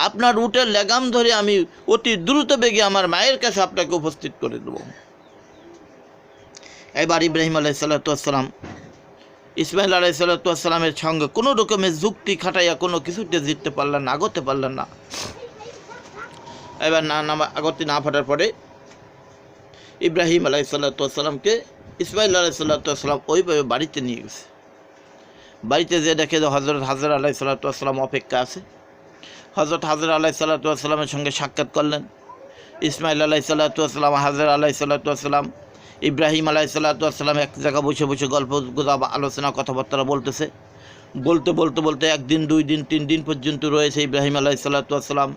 আপনার উটের লেগাম ধরে আমি অতি দ্রুত বেগে আমার মায়ের কাছে আপনাকে উপস্থিত করে দেব। এবার ইব্রাহিম আলাইসাল্লাতাম ইসমাইল আলাইসাল্লাতামের সঙ্গে কোনো রকমের যুক্তি খাটাইয়া কোনো কিছুতে জিততে পারলেন না, আগতে পারলেন না। এবার আগতে না ফাটার পরে ইব্রাহিম আলাইসাল্লাতামকে ইসমাইল আলাইসাল্লাতাম ওইভাবে বাড়িতে নিয়ে গেছে। বাড়িতে যে দেখে যে হাজর আলাইসাল্লাতাম অপেক্ষা আছে। হজরত হাজর আলাইসাল্লাতামের সঙ্গে সাক্ষাৎ করলেন। ইসমাইল আলাইসাল্লাতাম, হাজর আলাইসাল্লাতাম, ইব্রাহিম আলাইসাল্লাতাম এক জায়গায় বসে বসে গল্প আলোচনা কথাবার্তা বলতেছে। বলতে বলতে বলতে একদিন, 2 দিন, 3 দিন পর্যন্ত রয়েছে ইব্রাহিম আলাইসাল্লাতাম।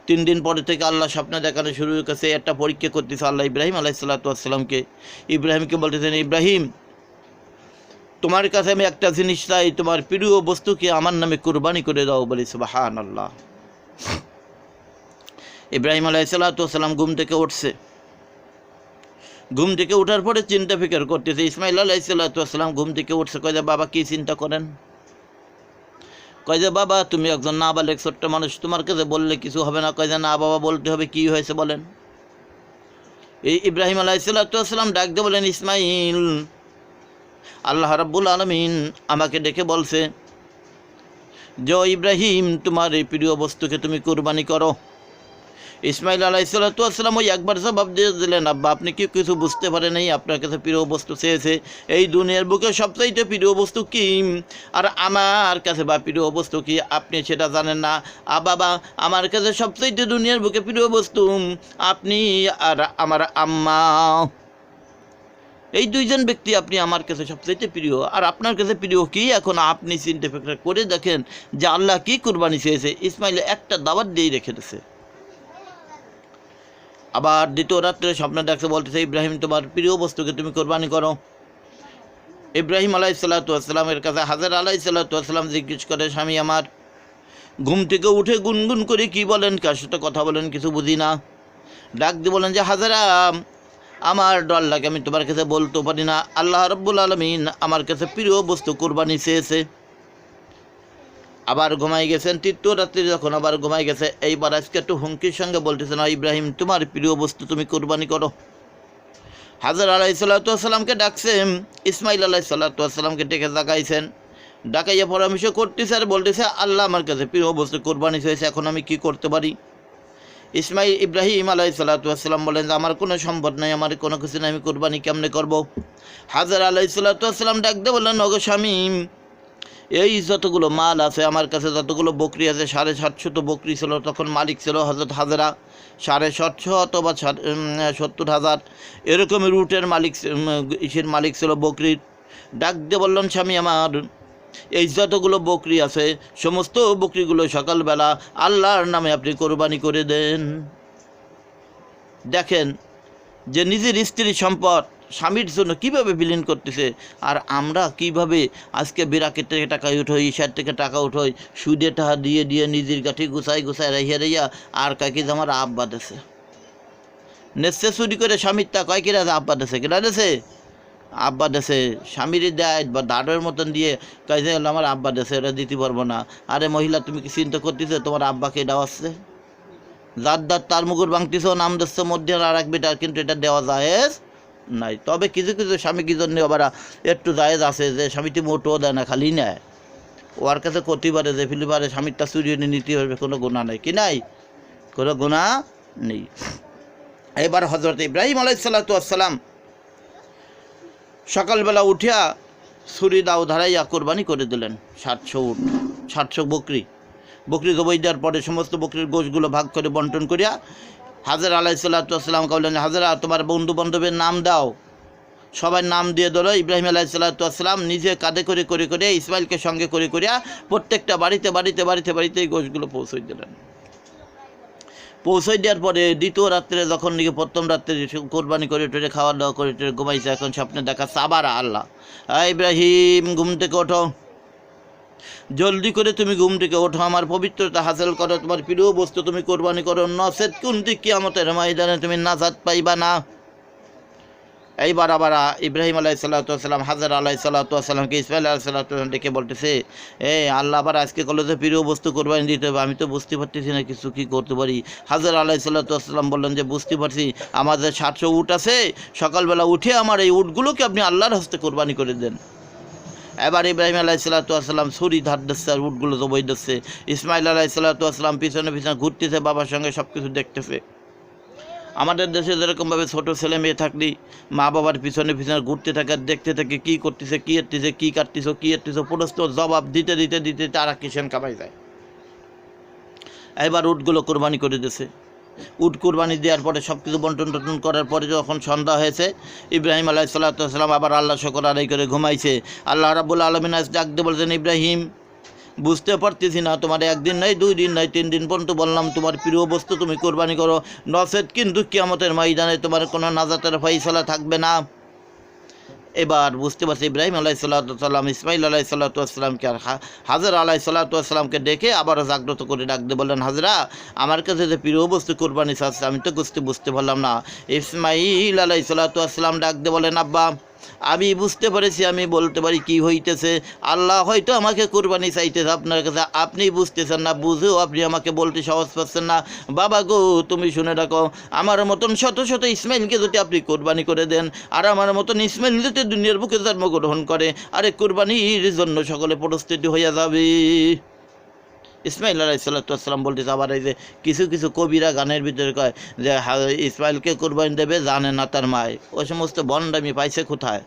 3 দিন পরে থেকে আল্লাহ স্বপ্নে দেখানো শুরু করেছে, একটা পরীক্ষা করতেছে আল্লাহ ইব্রাহিম আলাইসাল্লাতামকে। ইব্রাহিমকে বলতেছেন, ইব্রাহিম তোমার কাছে আমি একটা জিনিস চাই, তোমার প্রিয় বস্তুকে আমার নামে কুরবানি করে দাও। বলি সুবহানাল্লাহ। ইব্রাহিম আলাইসাল্লাতাম ঘুম থেকে উঠছে। ঘুম থেকে ওঠার পরে চিন্তা ফিকার করতেছে। ইসমাইল আলাইসাল্লাতাম ঘুম থেকে উঠছে, কয় যে বাবা কি চিন্তা করেন? কয় যে বাবা তুমি একজন নাবালেক ছোট্ট মানুষ, তোমার কাছে বললে কিছু হবে না? কয় যে না বাবা বলতে হবে। কি হয়েছে বলেন? এই ইব্রাহিম আলাইসাল্লাতাম ডাক দিয়ে বলেন, ইসমাইল আল্লাহ রাব্বুল আলামিন আমাকে ডেকে বলছে যে ইব্রাহিম তোমার এই প্রিয় বস্তুকে তুমি কুরবানি করো। ইসমাইল আলাইসাল্লাতাম ওই একবার জবাব দিয়ে দিলেন, আব্বা আপনি কি কিছু বুঝতে পারেন নাই? আপনার কাছে প্রিয় বস্তু চেয়েছে। এই দুনিয়ার বুকে সবচাইতে প্রিয় বস্তু কি? আর আমার কাছে বা প্রিয় বস্তু কি আপনি সেটা জানেন না? বাবা আমার কাছে সবচাইতে দুনিয়ার বুকে প্রিয় বস্তু আপনি আর আমার আম্মা। এই 2 জন ব্যক্তি আপনি আমার কাছে সবচাইতে প্রিয়। আর আপনার কাছে প্রিয় কি? এখন আপনি চিন্তা ফিক্র করে দেখেন যে আল্লাহ কি কুরবানি চেয়েছে। ইসমাইল একটা দাওয়াত দিয়ে রেখে দিয়েছে। আবার দ্বিতীয় রাত্রে স্বপ্ন দেখতে বলতেছে, ইব্রাহিম তোমার প্রিয় বস্তুকে তুমি কোরবানি করো। ইব্রাহিম আলাইসাল্লাতামের কাছে হাজর আলাইসাল্লাতাম জিজ্ঞেস করে, স্বামী আমার ঘুম থেকে উঠে গুনগুন করে কি বলেন, কার সাথে কথা বলেন কিছু বুঝি না। ডাক দিয়ে বলেন যে হাজরা আমার ডর লাগে, আমি তোমার কাছে বলতে পারি না। আল্লাহ রাব্বুল আলামিন আমার কাছে প্রিয় বস্তু কোরবানি চেয়েছে। আবার ঘুমাই গেছেন। তৃতীয় রাত্রি যখন আবার ঘুমাই গেছে, এইবার আজকে একটু হুমকির সঙ্গে বলতেছে, না ইব্রাহিম তোমার প্রিয় বস্তু তুমি কোরবানি করো। হাজর আলাইসাল্লাতামকে ডাকছেন, ইসমাইল আলাইসাল্লাতামকে ডেকে জাগাইছেন। ডাকাইয়া পরামর্শ করতেছে আর বলতেছে, আল্লাহ আমার কাছে প্রিয় বস্তু কোরবানি হয়েছে, এখন আমি কি করতে পারি? ইব্রাহিম আলাইহিসসালাম বলেন যে আমার কোনো সম্পদ নাই, আমার কোনো কিছু নাই, আমি কোরবানি কেমনে করব? হাজরা আলাইহিসসালাম ডাক দিয়ে বললেন, ওগো স্বামী, এই যতগুলো মাল আছে আমার কাছে, যতগুলো বকরি আছে, 750 বকরি ছিল তখন, মালিক ছিল হযরত হাজরা, 750 অথবা 70,000 এরকম রুটের মালিক, ইসের মালিক ছিল বকরির। ডাক দিয়ে বললেন, স্বামী আমার, এই যতগুলো বকরি আছে সমস্ত বকরিগুলো সকালবেলা আল্লাহর নামে আপনি কোরবানি করে দেন। দেখেন যে নিজের স্ত্রীর সম্পদ স্বামীর জন্য কীভাবে বিলীন করতেছে, আর আমরা কিভাবে আজকে বিরাকের থেকে টাকা উঠোই, ঈশার থেকে টাকা উঠোই, সুদে টাকা দিয়ে দিয়ে নিজের গাঠি গুছাই রাইয়া রাইয়া, আর কাকি যে আমার আব্বা দেশে নেচে চুরি করে স্বামীর তা কয় কিরা আব্বা দেশে, কিনা দেশে আব্বা দেশে, স্বামীরই দেয় বা দাঁড়ের মতন দিয়ে কাজে আমার আব্বা দেশে, এটা দিতে পারবো না। আরে মহিলা, তুমি কি চিন্তা করতেছো তোমার আব্বাকে দেওয়াচ্ছে? যার দাঁত তার মুগুর ভাঙতেছ, নাম দিচ্ছে মধ্যে আর এক বেটার, কিন্তু এটা দেওয়া জায়েজ নাই। তবে কিছু কিছু স্বামী কি জন্য আবার একটু জায়েজ আছে, যে স্বামীটি মোটেও দেয় না, খালি নেয়। ওর কাছে করতে পারে যে ফিলিপারে স্বামীরটা চুরি নিতে পারবে, কোনো গুণা নেই, কি নাই, কোনো গুণা নেই। এবার হজরত ইব্রাহিম আলাইহিসসালাম সকালবেলা উঠিয়া ছুরি দাও ধারাইয়া কোরবানি করে দিলেন 700 উট, 700 বকরি জবাই দেওয়ার পরে সমস্ত বকরির গোশগুলো ভাগ করে বন্টন করিয়া হাজরা আলাইহিসসালাম বললেন, হাজরা তোমার বন্ধু বান্ধবের নাম দাও। সবাই নাম দিয়ে দিল। ইব্রাহিম আলাইহিসসালাম নিজে কাঁধে করে করে করে ইসমাইলকে সঙ্গে করে করিয়া প্রত্যেকটা বাড়িতে বাড়িতে বাড়িতে বাড়িতে এই গোশগুলো পৌঁছে দিলেন। পৌঁছে দেওয়ার পরে দ্বিতীয় রাত্রে যখন নাকি প্রথম রাত্রে কোরবানি করে টেরে খাওয়া দাওয়া করে টেরে ঘুমাইছে, এখন স্বপ্নে দেখা আবার আল্লাহ, ইব্রাহিম ঘুম থেকে ওঠো, জলদি করে তুমি ঘুম থেকে ওঠো, আমার পবিত্রতা হাসিল করো, তোমার প্রিয় বস্তু তুমি কোরবানি করো, নচেত কুনতি কিয়ামতের ময়দানে তুমি নাজাত পাইবা না। এইবার আবার ইব্রাহিম আলাইহিসসালাম হাজরা আলাইহিসসালামকে ইসমাইল আলাইহিসসালাম ডেকে বলতেছে, আল্লাহ আবার আজকে কলে যে প্রিয় বস্তু কোরবানি দিতে হবে, আমি তো বুঝতে পারতেছি না কিছু কী করতে পারি। হাজরা আলাইহিসসালাম বললেন যে বুঝতে পারছি, আমাদের 700 উট আছে, সকালবেলা উঠে আমার এই উটগুলোকে আপনি আল্লাহর হস্তে কোরবানি করে দেন। এবার ইব্রাহিম আলাইহিসসালাম ছুরি ধার দিচ্ছে আর উটগুলো জবাই দিচ্ছে। ইসমাইল আলাইহিসসালাম পিছনে পিছনে ঘুরতেছে, বাবার সঙ্গে সব কিছু দেখতেছে। আমাদের দেশে যেরকমভাবে ছোটো ছেলে মেয়ে থাকলে মা বাবার পিছনে পিছনে ঘুরতে থাকে, দেখতে থাকে কী করতেছে, কী এরতেছে, কী কাটতেছ, কী এরতেছ, প্রশ্ন জবাব দিতে দিতে দিতে তারা কিষেন কামাই যায়। এবার উটগুলো কোরবানি করে দিয়েছে। উট কোরবানি দেওয়ার পরে সব কিছু বন্টন টন্টন করার পরে যখন সন্ধ্যা হয়েছে, ইব্রাহিম আলাইহিসসালাম আবার আল্লাহ শুকর আদায় করে ঘুমাইছে। আল্লাহ রাব্বুল আলামিন আজ ডাক দিয়ে বলছেন, ইব্রাহিম বুঝতে পারতেছি না, তোমার 1 দিন নাই 2 দিন নাই 3 দিন পর্যন্ত বললাম তোমার প্রিয় বস্তু তুমি কোরবানি করো, নচেত কিন্তু কিয়ামতের ময়দানে তোমার কোনো নাজাতের ফয়সালা থাকবে না। এবার বুঝতে পারছি ইব্রাহিম আলাইহিসসালাম ইসমাইল আলাইহিসসালামকে আর হাজরা আলাইহিসসালামকে ডেকে আবার জাগ্রত করে ডাক দিয়ে বললেন, হাজরা আমার কাছে যে প্রিয় বস্তু কোরবানি চাচ্ছে আমি তো বুঝতে পারলাম না। ইসমাইল আলাইহিসসালাম ডাক দিয়ে বলেন, আব্বা আমি বুঝতে পেরেছি, আমি বলতে পারি কি হইতেছে। আল্লাহ হয়তো আমাকে কোরবানি চাইতেছে আপনার কাছে, আপনি বুঝতেছেন না, বুঝেও আপনি আমাকে বলতে সাহস পাচ্ছেন না। বাবা গো, তুমি শুনে রাখো, আমার মতন শত শত ইসমাইলকে যদি আপনি কোরবানি করে দেন, আর আমার মতন ইসমাইল যদি দুনিয়ার বুকে জন্মগ্রহণ করে, আরে কোরবানির জন্য সকলে প্রস্তুতি হইয়া যাবে। ইসমাইল আলাইহিসসালাম বলতেছে, আবার এই যে কিছু কিছু কবিরা গানের ভিতরে কয় যে ইসমাইলকে কোরবানি দেবে জানে না তার মায়, ওই সমস্ত বন্ডামি পাইছে কোথায়?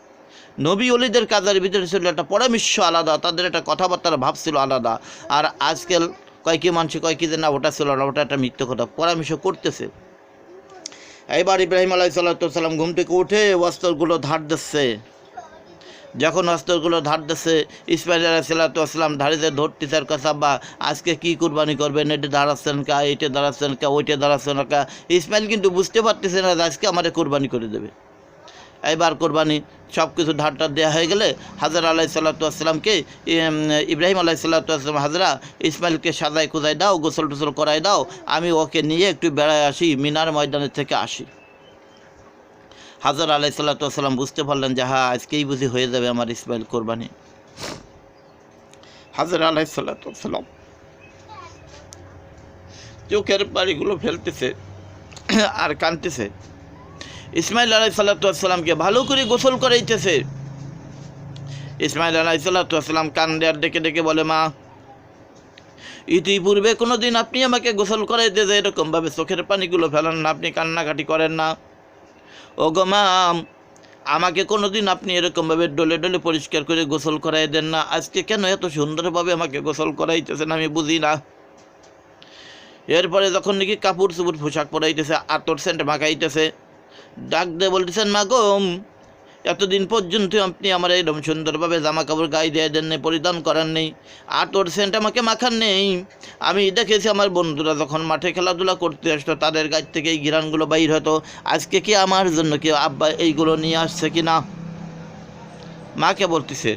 নবী ওলিদের কাজের ভিতরে ছিল একটা পরামর্শ আলাদা, তাদের একটা কথাবার্তার ভাব ছিল আলাদা। আর আজকাল কয়েকটি মানুষ কয়েকটি যে না ওটা ছিল না, ওটা একটা মিথ্য কথা, পরামর্শ করতেছে। এইবার ইব্রাহিম আলাইহিসসালাম ঘুম থেকে উঠে অস্ত্রগুলো ধার দিচ্ছে। যখন অস্ত্রগুলো ধার দিচ্ছে, ইসমাইল আলাইহিসসালাম ধারিতে ধরতেছে আর কাছে, আব্বা আজকে কী কুরবানি করবেন, এটা দাঁড়াচ্ছেন কা, এইটা দাঁড়াচ্ছেন কা, ওইটা দাঁড়াচ্ছেন কা। ইসমাইল কিন্তু বুঝতে পারতেছে না আজকে আমাদের কোরবানি করে দেবে। এইবার কোরবানি সব কিছু ধারটা দেওয়া হয়ে গেলে হাজরা আলাইহিসসালামকে ইব্রাহিম আলাইহিসসালাম, হাজরা ইসমাইলকে সাজাই কুজাই দাও, গোসল টোসল করাই দাও, আমি ওকে নিয়ে একটু বেড়ায় আসি, মিনার ময়দানের থেকে আসি। হাজরা আলাইহিসসালাম বুঝতে পারলেন যে হ্যাঁ আজকেই বুঝি হয়ে যাবে আমার ইসমাইল কোরবানি। হাজরা আলাইহিসসালাম চোখের পানিগুলো ফেলতেছে আর কাঁদতেছে। ইসমাইল আলাইহিসসালামকে ভালো করে গোসল করাইতেছে। ইসমাইল আলাইহিসসালাম কান্দে আর ডেকে ডেকে বলে, মা ইতিপূর্বে কোনো দিন আপনি আমাকে গোসল করাই দিয়ে যে এরকমভাবে চোখের পানিগুলো ফেলান না, আপনি কান্নাকাটি করেন না। ও গো মা, আমাকে কোনো দিন আপনি এরকমভাবে ডলে ডলে পরিষ্কার করে গোসল করাই দেন না, আজকে কেন এত সুন্দরভাবে আমাকে গোসল করাইতেছেন আমি বুঝি না। এরপরে যখন নাকি কাপড় চুপড় পোশাক পরাইতেছে, আতর সেন্ট মাখাইতেছে, ডাক দিয়ে বলতেছেন, মা গো, এতদিন পর্যন্ত আপনি আমার এরকম সুন্দরভাবে জামা কাপড় গায়ে দিয়ে দেন নেই, পরিধান করার নেই, আতর সেন্ট আমাকে মাখার নেই। আমি দেখেছি আমার বন্ধুরা যখন মাঠে খেলাধুলা করতে আসতো তাদের গাছ থেকে এই ঘিরানগুলো বাইর হতো, আজকে কি আমার জন্য কি আব্বা এইগুলো নিয়ে আসছে কি না? মাকে বলতেছে।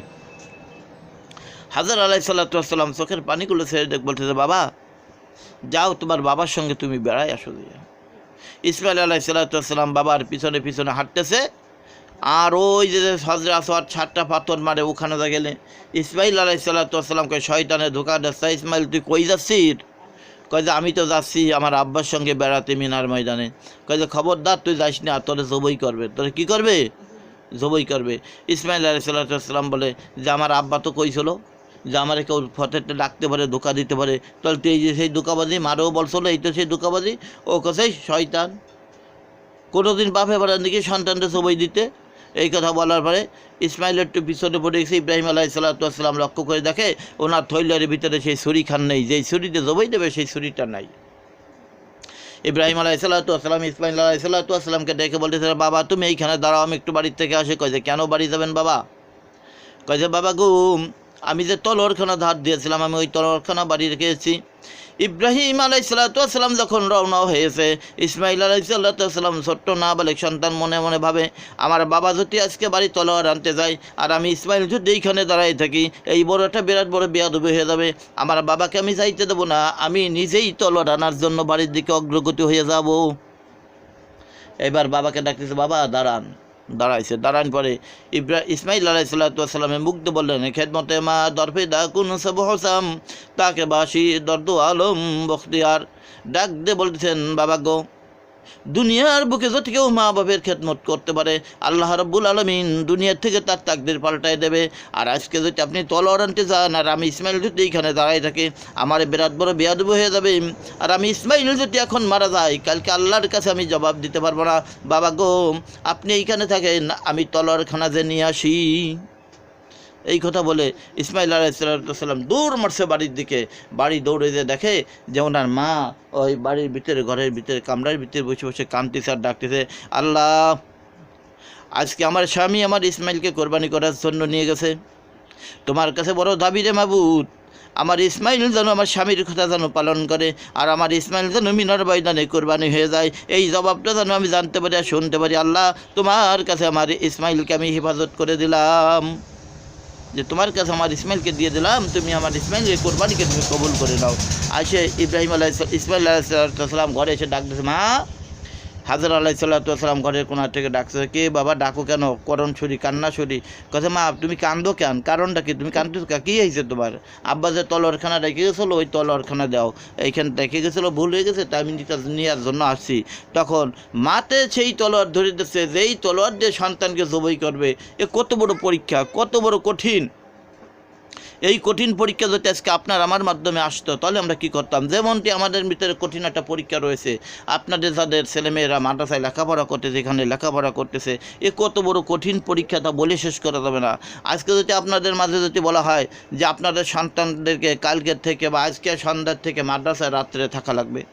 হাজর আলাইহিসসালাম চোখের পানিগুলো ছেড়ে দেখ বলতেছে, বাবা যাও তোমার বাবার সঙ্গে তুমি বেড়াই আসো। ইসমাইল আলাইহিসসালাম বাবার পিছনে পিছনে হাঁটতেছে, আর ওই যে হজরে আসওয়াদ 7টা পাথর মারে ওখানে যা গেলে ইসমাইল আলাইহিসসালামকে শয়তানে ধোকা দিচ্ছে, ইসমাইল তুই কই যাচ্ছিস? কয় যে আমি তো যাচ্ছি আমার আব্বার সঙ্গে বেড়াতে মিনার ময়দানে। কয় যে খবরদার তুই যাস না, তোরে জবই করবে। তোরে কী করবে? জবই করবে। ইসমাইল আলাইহিসসালাম বলে যে আমার আব্বা তো কইছিল যে আমার কেউ ফতেরটা ডাকতে পারে, ধোকা দিতে পারে, তাহলে তুই এই যে সেই ধোকাবাজি মারও বলছিল, এই তো সেই ধোকাবাজি। ও কাছে শয়তান, কোনোদিন বাপে পারেন নাকি সন্তানটা জবই দিতে? এই কথা বলার পরে ইসমাইল একটু পিছনে পড়ে গেছে। ইব্রাহিম আলাইহিসসালাম লক্ষ্য করে দেখে ওনার থৈলের ভিতরে সেই ছুরি খান নেই, যেই ছুরিতে জবই দেবে সেই ছুরিটা নাই। ইব্রাহিম আলাইহিসসালাম ইসমাইল আলাইহিসসালামকে ডেকে বলতেছে, বাবা তুমি এইখানে দাঁড়াও, আমি একটু বাড়ির থেকে আসে। কয় যে কেন বাড়ি যাবেন বাবা? কয় যে বাবা গো, আমি যে তলোয়ারখানা ধার দিয়েছিলাম আমি ওই তলোয়ারখানা বাড়ি রেখেছি। ইব্রাহিম আলাইহিসসালাম যখন রওনা হয়েছে, ইসমাইল আলাইহিসসালাম ছোট্ট নাবালেক সন্তান মনে মনে ভাবে, আমার বাবা যদি আজকে বাড়ি তলোয়ার আনতে যায় আর আমি ইসমাইল যদি এইখানে দাঁড়াই থাকি, এই বড় একটা বিরাট বড় বেয়াদবি হয়ে যাবে, আমার বাবাকে আমি যাইতে দেবো না, আমি নিজেই তলোয়ার আনার জন্য বাড়ির দিকে অগ্রগতি হয়ে যাব। এবার বাবাকে ডাকতেছে, বাবা দাঁড়ান। দাঁড়াইছে, দাঁড়ান পরে ইসমাইল আলাইহিসসালামের মুগ্ধ বললেন, খেদমতে মা দরফে ডাকুন সব হোসাম তাকে বাসি দর্দু আলম বখতিয়ার। ডাক দিয়ে বলতেছেন, বাবা গো, দুনিয়ার বুকে যদি কেউ মা বাবের খেদমত করতে পারে আল্লাহ রাব্বুল আলামিন দুনিয়ার থেকে তার তাকদির পাল্টায় দেবে। আর আজকে যদি আপনি তলোয়ার আনতে যান আর আমি ইসমাইল যদি এইখানে দাঁড়াই থাকি, আমার বিরাট বড় বেয়াদবি হয়ে যাবে। আর আমি ইসমাইল যদি এখন মারা যাই, কালকে আল্লাহর কাছে আমি জবাব দিতে পারবো না। বাবা গো, আপনি এইখানে থাকেন, আমি তলোয়ারখানা যে নিয়ে আসি। এই কথা বলে ইসমাইল আলাইহিসসালাম দৌড় মারছে বাড়ির দিকে। বাড়ি দৌড়ে যে দেখে যে ওনার মা ওই বাড়ির ভিতরে, ঘরের ভিতরে, কামরার ভিতরে বসে বসে কাঁদতেছে আর ডাকতেছে, আল্লাহ আজকে আমার স্বামী আমার ইসমাইলকে কোরবানি করার জন্য নিয়ে গেছে, তোমার কাছে বড় দাবি রে মাবুদ, আমার ইসমাইল যেন আমার স্বামীর কথা যেন পালন করে, আর আমার ইসমাইল যেন মিনার ময়দানে কোরবানি হয়ে যায়, এই জবাবটা যেন আমি জানতে পারি আর শুনতে পারি। আল্লাহ তোমার কাছে আমার ইসমাইলকে আমি হেফাজত করে দিলাম, যে তোমার কাছে আমার ইসমাইলকে দিয়ে দিলাম, তুমি আমার ইসমাইলের কোরবানিকে তুমি কবুল করে নাও। আসে ইসমাইল আলাইহিসসালাম ঘরে এসে ডাকতেছে, মা। হাজর আলাইহিসসালাম ঘরের কোনা থেকে ডাকছে, কে বাবা ডাকো কেন? করণ ছুরি, কান্না ছুরি। কথা, মা তুমি কান্দো কেন? কারণটা কি? তুমি কান্দো কী হয়েছে তোমার? আব্বা যে তলোয়ারখানা রেখে গেছিলো ওই তলোয়ারখানা দাও, এইখানে রেখে গেছিলো, ভুল হয়ে গেছে, তাই আমি নেওয়ার জন্য আসছি। তখন মাতে সেই তলোয়ার ধরে দিচ্ছে, যেই তলোয়ার দিয়ে সন্তানকে জবাই করবে। এ কত বড় পরীক্ষা, কত বড় কঠিন। এই কঠিন পরীক্ষা যদি আজকে আপনার আমার মাধ্যমে আসতো তাহলে আমরা কী করতাম? যেমনটি আমাদের ভিতরে কঠিন একটা পরীক্ষা রয়েছে, আপনাদের যাদের ছেলেমেয়েরা মাদ্রাসায় লেখাপড়া করতেছে, এখানে লেখাপড়া করতেছে, এ কত বড় কঠিন পরীক্ষা তা বলে শেষ করা যাবে না। আজকে যদি আপনাদের মাঝে যদি বলা হয় যে আপনাদের সন্তানদেরকে কালকের থেকে বা আজকে সন্ধ্যার থেকে মাদ্রাসায় রাত্রে থাকা লাগবে,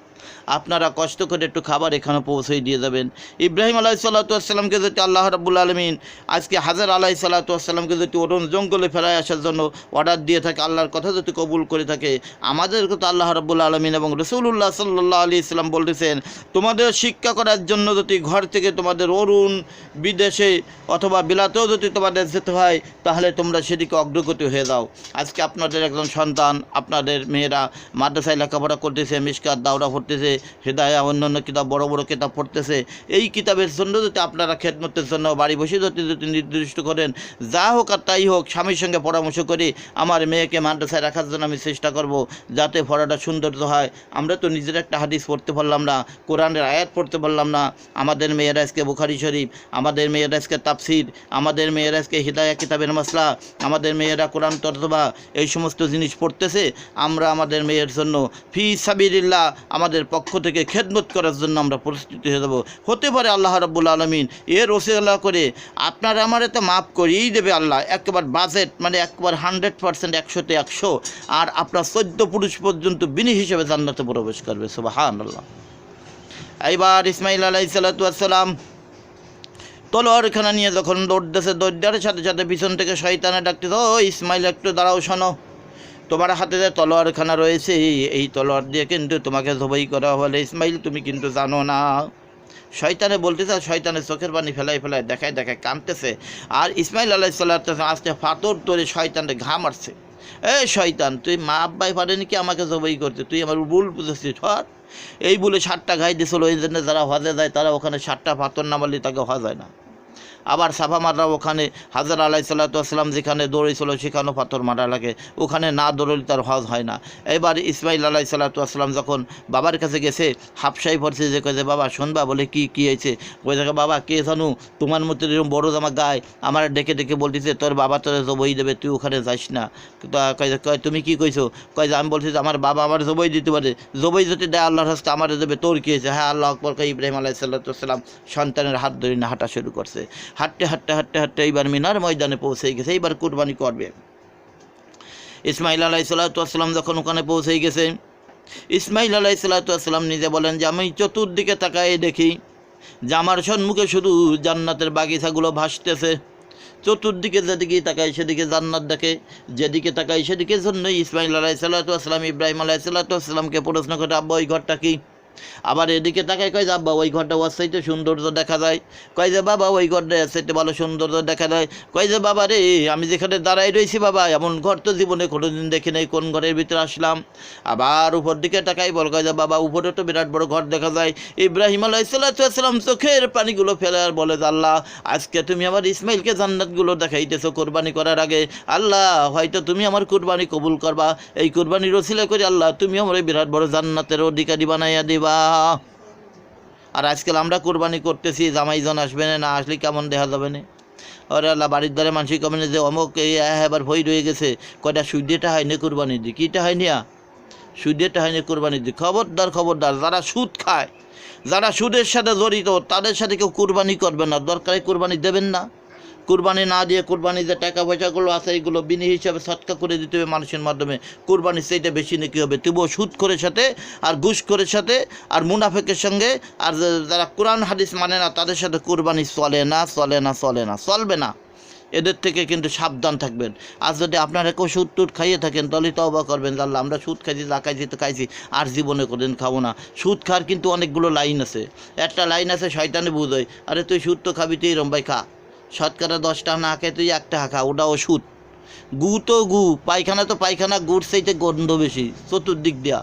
আপনারা কষ্ট করে একটু খাবার এখানে পৌঁছে দিয়ে যাবেন। ইব্রাহিম আলাইহিসসালামকে যদি আল্লাহ রাব্বুল আলামিন আজকে হাজর আলাইহিসসালামকে যদি অরুণ জঙ্গলে ফেরায় আসার জন্য অর্ডার দিয়ে থাকে, আল্লাহর কথা যদি কবুল করে থাকে, আমাদেরকে তো আল্লাহ রাব্বুল আলামিন এবং রাসূলুল্লাহ সাল্লাল্লাহু আলাইহি সাল্লাম বলতেছেন, তোমাদের শিক্ষা করার জন্য যদি ঘর থেকে তোমাদের অরুণ বিদেশে অথবা বিলাতেও যদি তোমাদের যেতে হয়, তাহলে তোমরা সেদিকে অগ্রগতি হয়ে যাও। আজকে আপনাদের একজন সন্তান, আপনাদের মেয়েরা মাদ্রাসায় লেখাপড়া করতেছে, মিশকাত দাওরা পড়তেছে, হেদায়া অন্যান্য কিতাব বড় বড় কিতাব পড়তেছে। এই কিতাবের জন্য যদি আপনারা খেদমতের জন্য বাড়ি বসে যদি নির্দিষ্ট করেন, যা হোক আর তাই হোক, স্বামীর সঙ্গে পরামর্শ করে আমার মেয়েকে মাদ্রাসায় রাখার জন্য আমি চেষ্টা করব, যাতে পড়াটা সৌন্দর্য হয়। আমরা তো নিজের একটা হাদিস পড়তে পারলাম না, কোরআনের আয়াত পড়তে পারলাম না, আমাদের মেয়েরা আজকে বুখারী শরীফ, আমাদের মেয়েরা আজকে তাফসির, আমাদের মেয়েরা আজকে হিদায়া কিতাবের মাসলা, আমাদের মেয়েরা কোরআন তর্জমা, এই সমস্ত জিনিস পড়তেছে। আমরা আমাদের মেয়ের জন্য ফি সাবিলিল্লাহ আমাদের পক্ষ থেকে খেদমত করার জন্য আমরা প্রস্তুতি হয়ে যাব। হতে পারে আল্লাহ রাব্বুল আলামিন এর ওসিলা করে আপনারা আমার এতে মাফ করিয়েই দেবে আল্লাহ, একেবারে বাজেট মানে একবার 100%, 100-তে 100, আর আপনার 14 পুরুষ পর্যন্ত বিনি হিসেবে জান্নাতে প্রবেশ করবে। সুবহানাল্লাহ। এইবার ইসমাইল আলাইহিস সালাতু ওয়াস সালাম তলোয়ারখানা নিয়ে যখন দৌড়তেছে, দৌড়ার সাথে সাথে পিছন থেকে শয়তানে ডাকতেছে, ও ইসমাইল একটু দাঁড়াও, শোনো, তোমার হাতে যে তলোয়ারখানা রয়েছে এই তলোয়ার দিয়ে কিন্তু তোমাকে জবাই করা হলে ইসমাইল তুমি কিন্তু জানো না। শয়তানে বলতেছে, শয়তানের চোখের পানি ফেলায় ফেলায় দেখায় দেখায় কাঁদতেছে। আর ইসমাইল আলাইহিস সালাতু ওয়াস সালাম আস্তে ফাতর ধরে শয়তানকে ঘা মারছে। এই শয়তান, তুই মা আব্বাই পারেনি কি আমাকে জবাই করতে? তুই আমার ভুল বুঝেছিস। হট এই বলে 7টা ঘাই দিয়েছিল। ওই জন্য যারা হজে যায় তারা ওখানে 7টা পাথর না মারলে তাকে হজ হয় না। আবার সাফা মাররা ওখানে হাজর আলাইহিস সালাতু ওয়াস সালাম যেখানে দৌড়েছিল সেখানেও পাথর মারা লাগে, ওখানে না দৌড়লে তার হজ হয় না। এবার ইসমাইল আলাইহিস সালাতু ওয়াস সালাম যখন বাবার কাছে গেছে, হাফসাই পড়ছে যে কয়েছে, বাবা শুনবা? বলে কি হয়েছে? ওই জায়গায়, বাবা কে জানু তোমার মতো এরকম বড় জামা গায়ে আমার ডেকে ডেকে বলতেছে তোর বাবা তোর জবই দেবে, তুই ওখানে যাস না। কয় তুমি কি কইছো? কয় যে আমি বলছি যে আমার বাবা আমার জবই দিতে পারে, জবই যদি দেয় আল্লাহর হাস্তে আমার দেবে, তোর কী হয়েছে? হ্যাঁ আল্লাহ আকবর। কয় ইব্রাহিম আলাইহিস সালাতু ওয়াস সালাম সন্তানের হাত ধরে না হাঁটা শুরু করছে। হাঁটতে হাঁটতে হাঁটতে হাঁটতে এইবার মিনার ময়দানে পৌঁছে গেছে, এইবার কুরবানি করবে। ইসমাইল আলাইহিস সালাতু ওয়াস সালাম যখন ওখানে পৌঁছে গেছে, ইসমাইল আলাইহিস সালাতু ওয়াস সালাম নিজে বলেন যে আমি চতুর্দিকে তাকায় দেখি যে আমার সম্মুখে শুধু জান্নাতের বাগিচাগুলো ভাসতেছে। চতুর্দিকে যেদিকে তাকাই সেদিকে জান্নাত দেখে, যেদিকে তাকাই সেদিকে জন্য ইসমাইল আলাইহিস সালাতু ওয়াস সালাম ইব্রাহিম আলাইহিস সালাতু ওয়াস সালামকে প্রশ্ন করে, আব্বা ওই ঘরটা কি? আবার এদিকে তাকায়, কয় যে আব্বা ওই ঘরটা ওর চাইতে সৌন্দর্য দেখা যায়। কয় যে বাবা ওই ঘরটা এর চাইতে ভালো সৌন্দর্য দেখা যায়। কয় যে বাবা রে, আমি যেখানে দাঁড়াই রয়েছি বাবা, এমন ঘর তো জীবনে কোনোদিন দেখি নাই, কোন ঘরের ভিতরে আসলাম। আবার উপর দিকে তাকাই, বল, কয় যে বাবা উপরে তো বিরাট বড় ঘর দেখা যায়। ইব্রাহিম আলাইহিস সালাতু ওয়াস সালাম চোখের পানিগুলো ফেলে আর বলে, আল্লাহ আজকে তুমি আমার ইসমাইলকে জান্নাতগুলো দেখাইতেছো কোরবানি করার আগে, আল্লাহ হয়তো তুমি আমার কুরবানি কবুল করবা, এই কুরবানির ওসিলা করে আল্লাহ তুমি আমার বিরাট বড় জান্নাতের অধিকারী বানাইয়া দিবা। আর আজকাল আমরা কোরবানি করতেছি, জামাইজন আসবে না, আসলে কেমন দেখা যাবে না? আরে আল্লাহ, বাড়ির দ্বারে মানুষই কমে যে অমুক এই এবার ভয় রয়ে গেছে, কয়টা সুদেটা হয়নি কোরবানি দি, কীটা হয়নি সুদেটা হয়নি কোরবানি দি। খবরদার খবরদার, যারা সুদ খায়, যারা সুদের সাথে জড়িত, তাদের সাথে কেউ কোরবানি করবে না, দরকারে কোরবানি দেবেন না। কুরবানি না দিয়ে কুরবানি যে টাকা পয়সাগুলো আছে এইগুলো বিনি হিসাবে সৎকা করে দিতে হবে মানুষের মাধ্যমে, কুরবানি সেইটা বেশি নাকি হবে। তবুও সুদখোরের সাথে আর ঘুষখোরের সাথে আর মুনাফেকের সঙ্গে আর যারা কোরআন হাদিস মানে না তাদের সাথে কুরবানি চলে না, চলে না, চলে না, চলবে না। এদের থেকে কিন্তু সাবধান থাকবেন। আর যদি আপনারা কেউ সুদ টুদ খাইয়ে থাকেন তাহলে তওবা করবেন, আল্লাহ আমরা সুদ খাইছি, যা খাইছি তো খাইছি, আর জীবনে কোনদিন খাবো না। সুদ খাওয়ার কিন্তু অনেকগুলো লাইন আছে। একটা লাইন আছে শয়তানে বুঝোয়, আরে তুই সুদ তো খাবি, তুই রম্বাই খা, শতকরা 10টা না খেয়ে তুই 1 টাকা খা, ওটাও সুদ। গু তো গু, পায়খানা তো পায়খানা, গুড় সেইতে গন্ধ বেশি চতুর্দিক দেওয়া।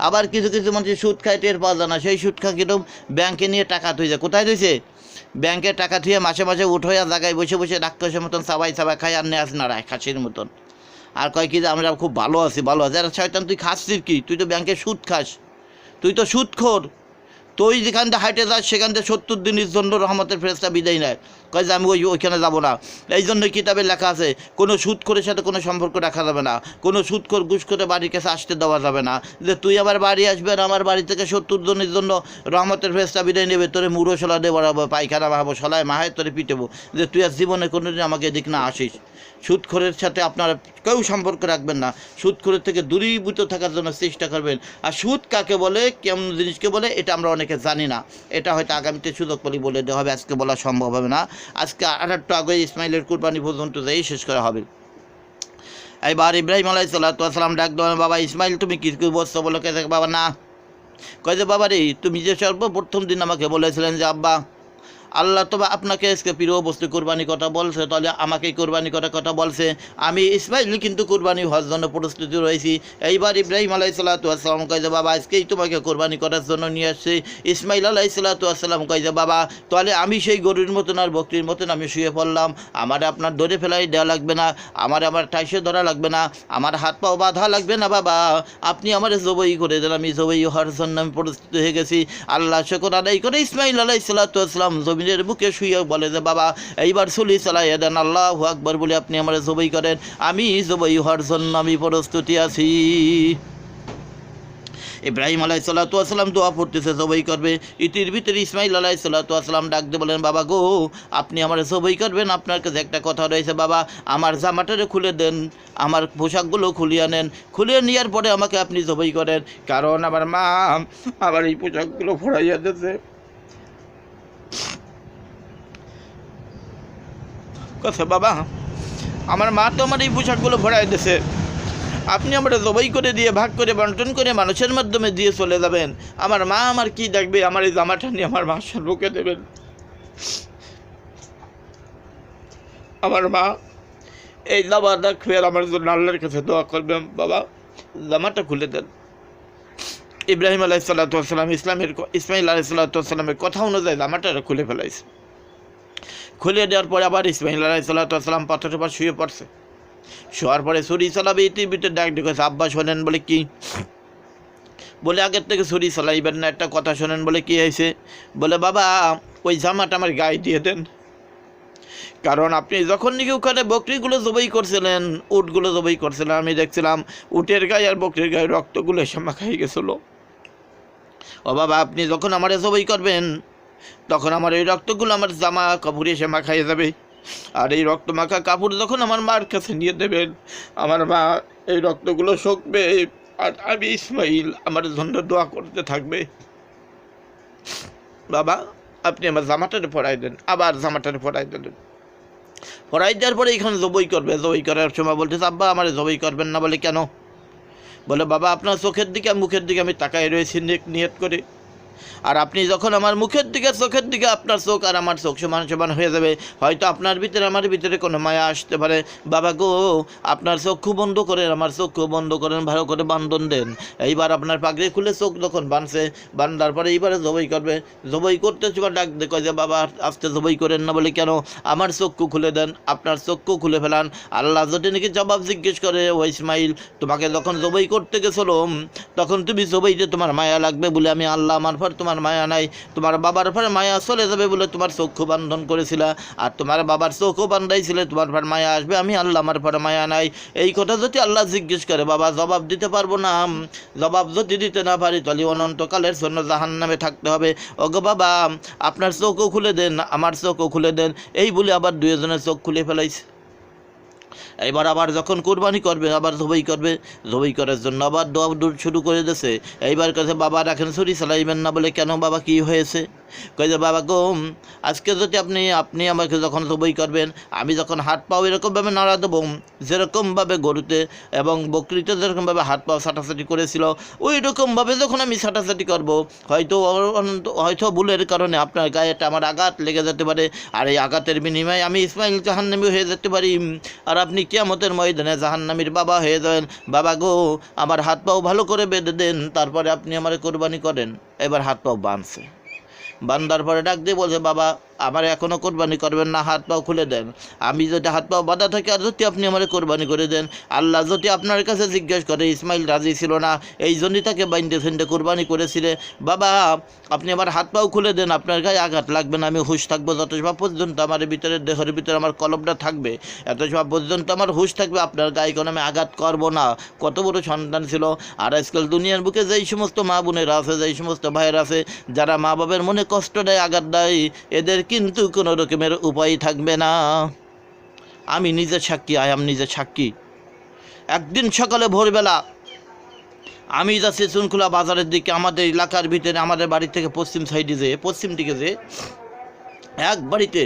আবার কিছু কিছু মানুষ সুদ খায় টের পাওয়া যায় না, সেই সুদ খা কিরকম ব্যাংকে নিয়ে টাকা থুই যায়। কোথায় থুইছে? ব্যাংকে টাকা থুয়ে মাসে মাসে উঠোয়া জায়গায় বসে বসে রাক্ষসের মতন সাবাই সাবাই খায়, আর নেয়াজ নাড়ায় খাসির মতন। আর কয় কি যে আমরা খুব ভালো আছি, ভালো আছি। আর শয়তান তুই খাচ্ছিস কি? তুই তো ব্যাংকে সুদ খাস, তুই তো সুদখোর। তুই যেখান থেকে হাইটে যাস সেখান থেকে 70 দিনের জন্য রহমতের ফেরেশতা বিদায় নেয়, কয় যে আমি ওইখানে যাবো না। এই জন্য কিতাবে লেখা আছে কোনো সুদখোরের সাথে কোনো সম্পর্ক রাখা যাবে না, কোনো সুদখোর ঘুষখোরে বাড়ির কাছে আসতে দেওয়া যাবে না। যে তুই আমার বাড়ি আসবেন, আমার বাড়ি থেকে 70 দিনের জন্য রহমতের ফেরেশতা বিদায় নেবে, তোরে মুড়ো সলা দিয়ে বাড়াবো, পায়খানা বাহাবো, সলায় মাহায় তোরে পিটেবো, যে তুই আর জীবনে কোনোদিন আমাকে এদিক না আসিস। সুদখোরের সাথে আপনারা কেউ সম্পর্ক রাখবেন না, সুদখোরের থেকে দূরীভূত থাকার জন্য চেষ্টা করবেন। আর সুদ কাকে বলে, কেমন জিনিসকে বলে, এটা আমরা অনেকে জানি না। এটা হয়তো আগামীতে সুযোগ পেলে বলে দেওয়া হবে, আজকে বলা সম্ভব হবে না। আজকে 18টা আগে ইসমাইলের কুরবানি পর্যন্ত যাই শেষ করা হবে। এবার ইব্রাহিম আলাইহিস সালাম ডাক দেন, বাবা ইসমাইল তুমি কি বলছো? বলো কে? বাবা না। কয় যে বাবা রে, তুমি যে সর্বপ্রথম দিন আমাকে বলেছিলেন যে আব্বা আল্লাহ তো আপনাকে আজকে প্রিয় বস্তু কোরবানি কথা বলছে, তাহলে আমাকে কোরবানি করার কথা বলছে। আমি ইসমাইল কিন্তু কোরবানি হওয়ার জন্য প্রস্তুতি রয়েছি। এইবার ইব্রাহিম আলাইহিসসালাম কয় যে বাবা আজকেই তোমাকে কোরবানি করার জন্য নিয়ে আসছি। ইসমাইল আলাইহিসসালাম কয় যে বাবা তাহলে আমি সেই গরুর মতন আর বকরির মতন আমি শুয়ে পড়লাম, আমার আপনার ধরে ফেলাই দেওয়া লাগবে না, আমার টাইসে ধরা লাগবে না, আমার হাত পাও বাঁধা লাগবে না বাবা, আপনি আমার জবাই করে দেন। আমি জবাই হওয়ার জন্য আমি প্রস্তুত হয়ে গেছি। আল্লাহ শুকর আদায় করে ইসমাইল আলাইহিসসালাম জমিনের বুকে শুয়ে বলে যে বাবা এইবার চুলি চালাই দেন, আল্লাহু আকবার বলে আপনি আমার জবাই করেন, আমি জবাই হওয়ার জন্য আমি প্রস্তুতি আছি। ইব্রাহিম আলাইহিসসালাম দোয়া পড়তেছে, জবাই করবে। ইতির ভিতরে ইসমাইল আলাইহিসসালাম ডাক দিয়ে বলেন বাবা গো আপনি আমার জবাই করবেন, আপনার কাছে একটা কথা রয়েছে বাবা, আমার জামাটারে খুলে দেন, আমার পোশাকগুলো খুলিয়ে আনেন, খুলিয়ে নেওয়ার পরে আমাকে আপনি জবাই করেন, কারণ আমার মা আমার এই পোশাকগুলো ফোড়াইয়া দিয়েছে। কথা বাবা আমার মা তো আমার এই পোশাকগুলো ফোড়াই দিয়েছে, আপনি আমরা জবাই করে দিয়ে ভাগ করে বন্টন করে মানুষের মাধ্যমে দিয়ে চলে যাবেন, আমার মা আমার কি দেখবে, আমার এই জামাটা নিয়ে আমার মা সর্বকে দেবেন। আমার মা এই জামা দেখবে আর আমার জন্য আল্লাহর কাছে দোয়া করবেন, বাবা জামাটা খুলে দেন। ইব্রাহিম আলাইহিসসালাম ইসমাইল আলাইহিসসালামের কথা অনুযায়ী জামাটা খুলে ফেলাইছে। খুলে দেওয়ার পরে আবার ইসমাইল আলাইহিসসালাম পাথরের উপর শুয়ে পড়ছে। শোয়ার পরে ছুরি চালাবে, ইতির ডাক ডেকেছে আব্বা শোনেন। বলে কি? বলে আগের থেকে ছুরি চালাইবেন না, একটা কথা শোনেন। বলে কি হয়েছে? বলে বাবা ওই জামাটা আমার গায়ে দিয়ে দেন, কারণ আপনি যখন নাকি ওখানে বকরিগুলো জবাই করছিলেন, উটগুলো জবাই করছিলেন, আমি দেখছিলাম উটের গায়ে আর বকরির গায়ে রক্তগুলো এসে মাখাই গেছিলো। ও বাবা আপনি যখন আমার জবাই করবেন তখন আমার এই রক্তগুলো আমার জামা কাপড়ে এসে মাখাই যাবে, আর এই রক্ত মাখা কাপড় যখন আমার মার কাছে নিয়ে দেবেন আমার মা এই রক্তগুলো শুকবে, আর আমি ইসমাইল আমার জন্য দোয়া করতে থাকবে। বাবা আপনি আমার জামাটারে পরাই দেন। আবার জামাটারে পরাই দিলেন। পরাই দেওয়ার পরে এখানে জবাই করবে। জবাই করার সময় বলতেছে আব্বা আমার জবাই করবেন না। বলে কেন? বলে বাবা আপনার চোখের দিকে মুখের দিকে আমি তাকাই রয়েছি নিয়ত করে, আর আপনি যখন আমার মুখের দিকে চোখের দিকে আপনার চোখ আর আমার চোখ সমান সমান হয়ে যাবে, হয়তো আপনার ভিতরে আমার ভিতরে কোনো মায়া আসতে পারে। বাবা গো আপনার চক্ষু বন্ধ করেন, আমার চক্ষু বন্ধ করেন, ভালো করে বান্ধন দেন। এইবার আপনার পাগড়ি খুলে চোখ যখন বাঁধছে, বান্ধার পরে এইবারে জবাই করবে। জবাই করতে সময় ডাক দেখো যে বাবা আস্তে জবাই করেন না। বলে কেন? আমার চক্ষু খুলে দেন, আপনার চক্ষু খুলে ফেলান। আল্লাহ যদি নাকি জবাব জিজ্ঞেস করে ও ইসমাইল তোমাকে যখন জবাই করতে গেছিল তখন তুমি জবাইতে তোমার মায়া লাগবে বলে আমি আল্লাহ আমার পর তোমার মায়া নাই, তোমার বাবার পরে মায়া চলে যাবে বলে তোমার চক্ষু বান্ধন করেছিল, আর তোমার বাবার চক্ষু বান্ধাইছিলে তোমার পর মায়া আসবে, আমি আল্লাহ আমার পরে মায়া নাই। এই কথা যদি আল্লাহ জিজ্ঞেস করে বাবা জবাব দিতে পারবো না, জবাব যদি দিতে না পারি তাহলে অনন্তকালের জন্য জাহান্নামে থাকতে হবে। ওগো বাবা আপনার চোখও খুলে দেন, আমার চোখও খুলে দেন। এই বলে আবার দুইজনের চোখ খুলে ফেলাইছে। এবার আবার যখন কোরবানি করবে আবার জবাই করবে, জবাই করার জন্য আবার দোয়া শুরু করে দিয়েছে। এইবার কাছে বাবা রাখেন ছুরি চালাইবেন না। বলে কেন বাবা কি হয়েছে? কই যে বাবা গো আজকে যদি আপনি আমাকে যখন জবাই করবেন আমি যখন হাত পাও এরকমভাবে নাড়া দেবো যেরকমভাবে গরুতে এবং বকরিতে যেরকমভাবে হাত পাও ছাটাছাটি করেছিল ওই রকমভাবে যখন আমি ছাটাছাটি করব হয়তো ভুলের কারণে আপনার গায়েটা আমার আঘাত লেগে যেতে পারে, আর এই আঘাতের বিনিময়ে আমি ইসমাইল জাহান্নামী হয়ে যেতে পারি, আর আপনি কিয়ামতের ময়দানে জাহান্নামীর বাবা হয়ে যাবেন। বাবা গো আমার হাত পাও ভালো করে বেঁধে দেন, তারপরে আপনি আমার কোরবানি করেন। এবার হাত পাও বাঁধছে, বান্দার পরে ডাক দিয়ে বলছে বাবা আমার এখনও কোরবানি করবেন না, হাত পাও খুলে দেন। আমি যদি হাত পাও বাঁধা থাকে আর যদি আপনি আমার কোরবানি করে দেন, আল্লাহ যদি আপনার কাছে জিজ্ঞেস করে ইসমাইল রাজি ছিল না এই জন্যই তাকে বাইন্দে ফেন্দে কোরবানি করেছিলে, বাবা আপনি আমার হাত পাও খুলে দেন, আপনার গায়ে আঘাত লাগবে না, আমি হুশ থাকবো যত সময় পর্যন্ত আমার ভিতরে দেহের ভিতরে আমার কলবটা থাকবে, এত সময় পর্যন্ত আমার হুশ থাকবে, আপনার গায়ে কোনো আমি আঘাত করবো না। কত বড় সন্তান ছিল। আর আজকাল দুনিয়ার বুকে যেই সমস্ত মা বোনেরা আছে, যেই সমস্ত ভাইয়েরা আছে যারা মা বাবার মনে কষ্ট দেয় আঘাত দেয়, এদের কিন্তু কোনো রকমের উপায় থাকবে না। আমি নিজে সাক্ষী, নিজে সাক্ষী। একদিন সকালে ভোরবেলা আমি যাচ্ছি চুনখোলা বাজারের দিকে, আমাদের এলাকার ভিতরে আমাদের বাড়ি থেকে পশ্চিম সাইডে পশ্চিম দিকে এক বাড়িতে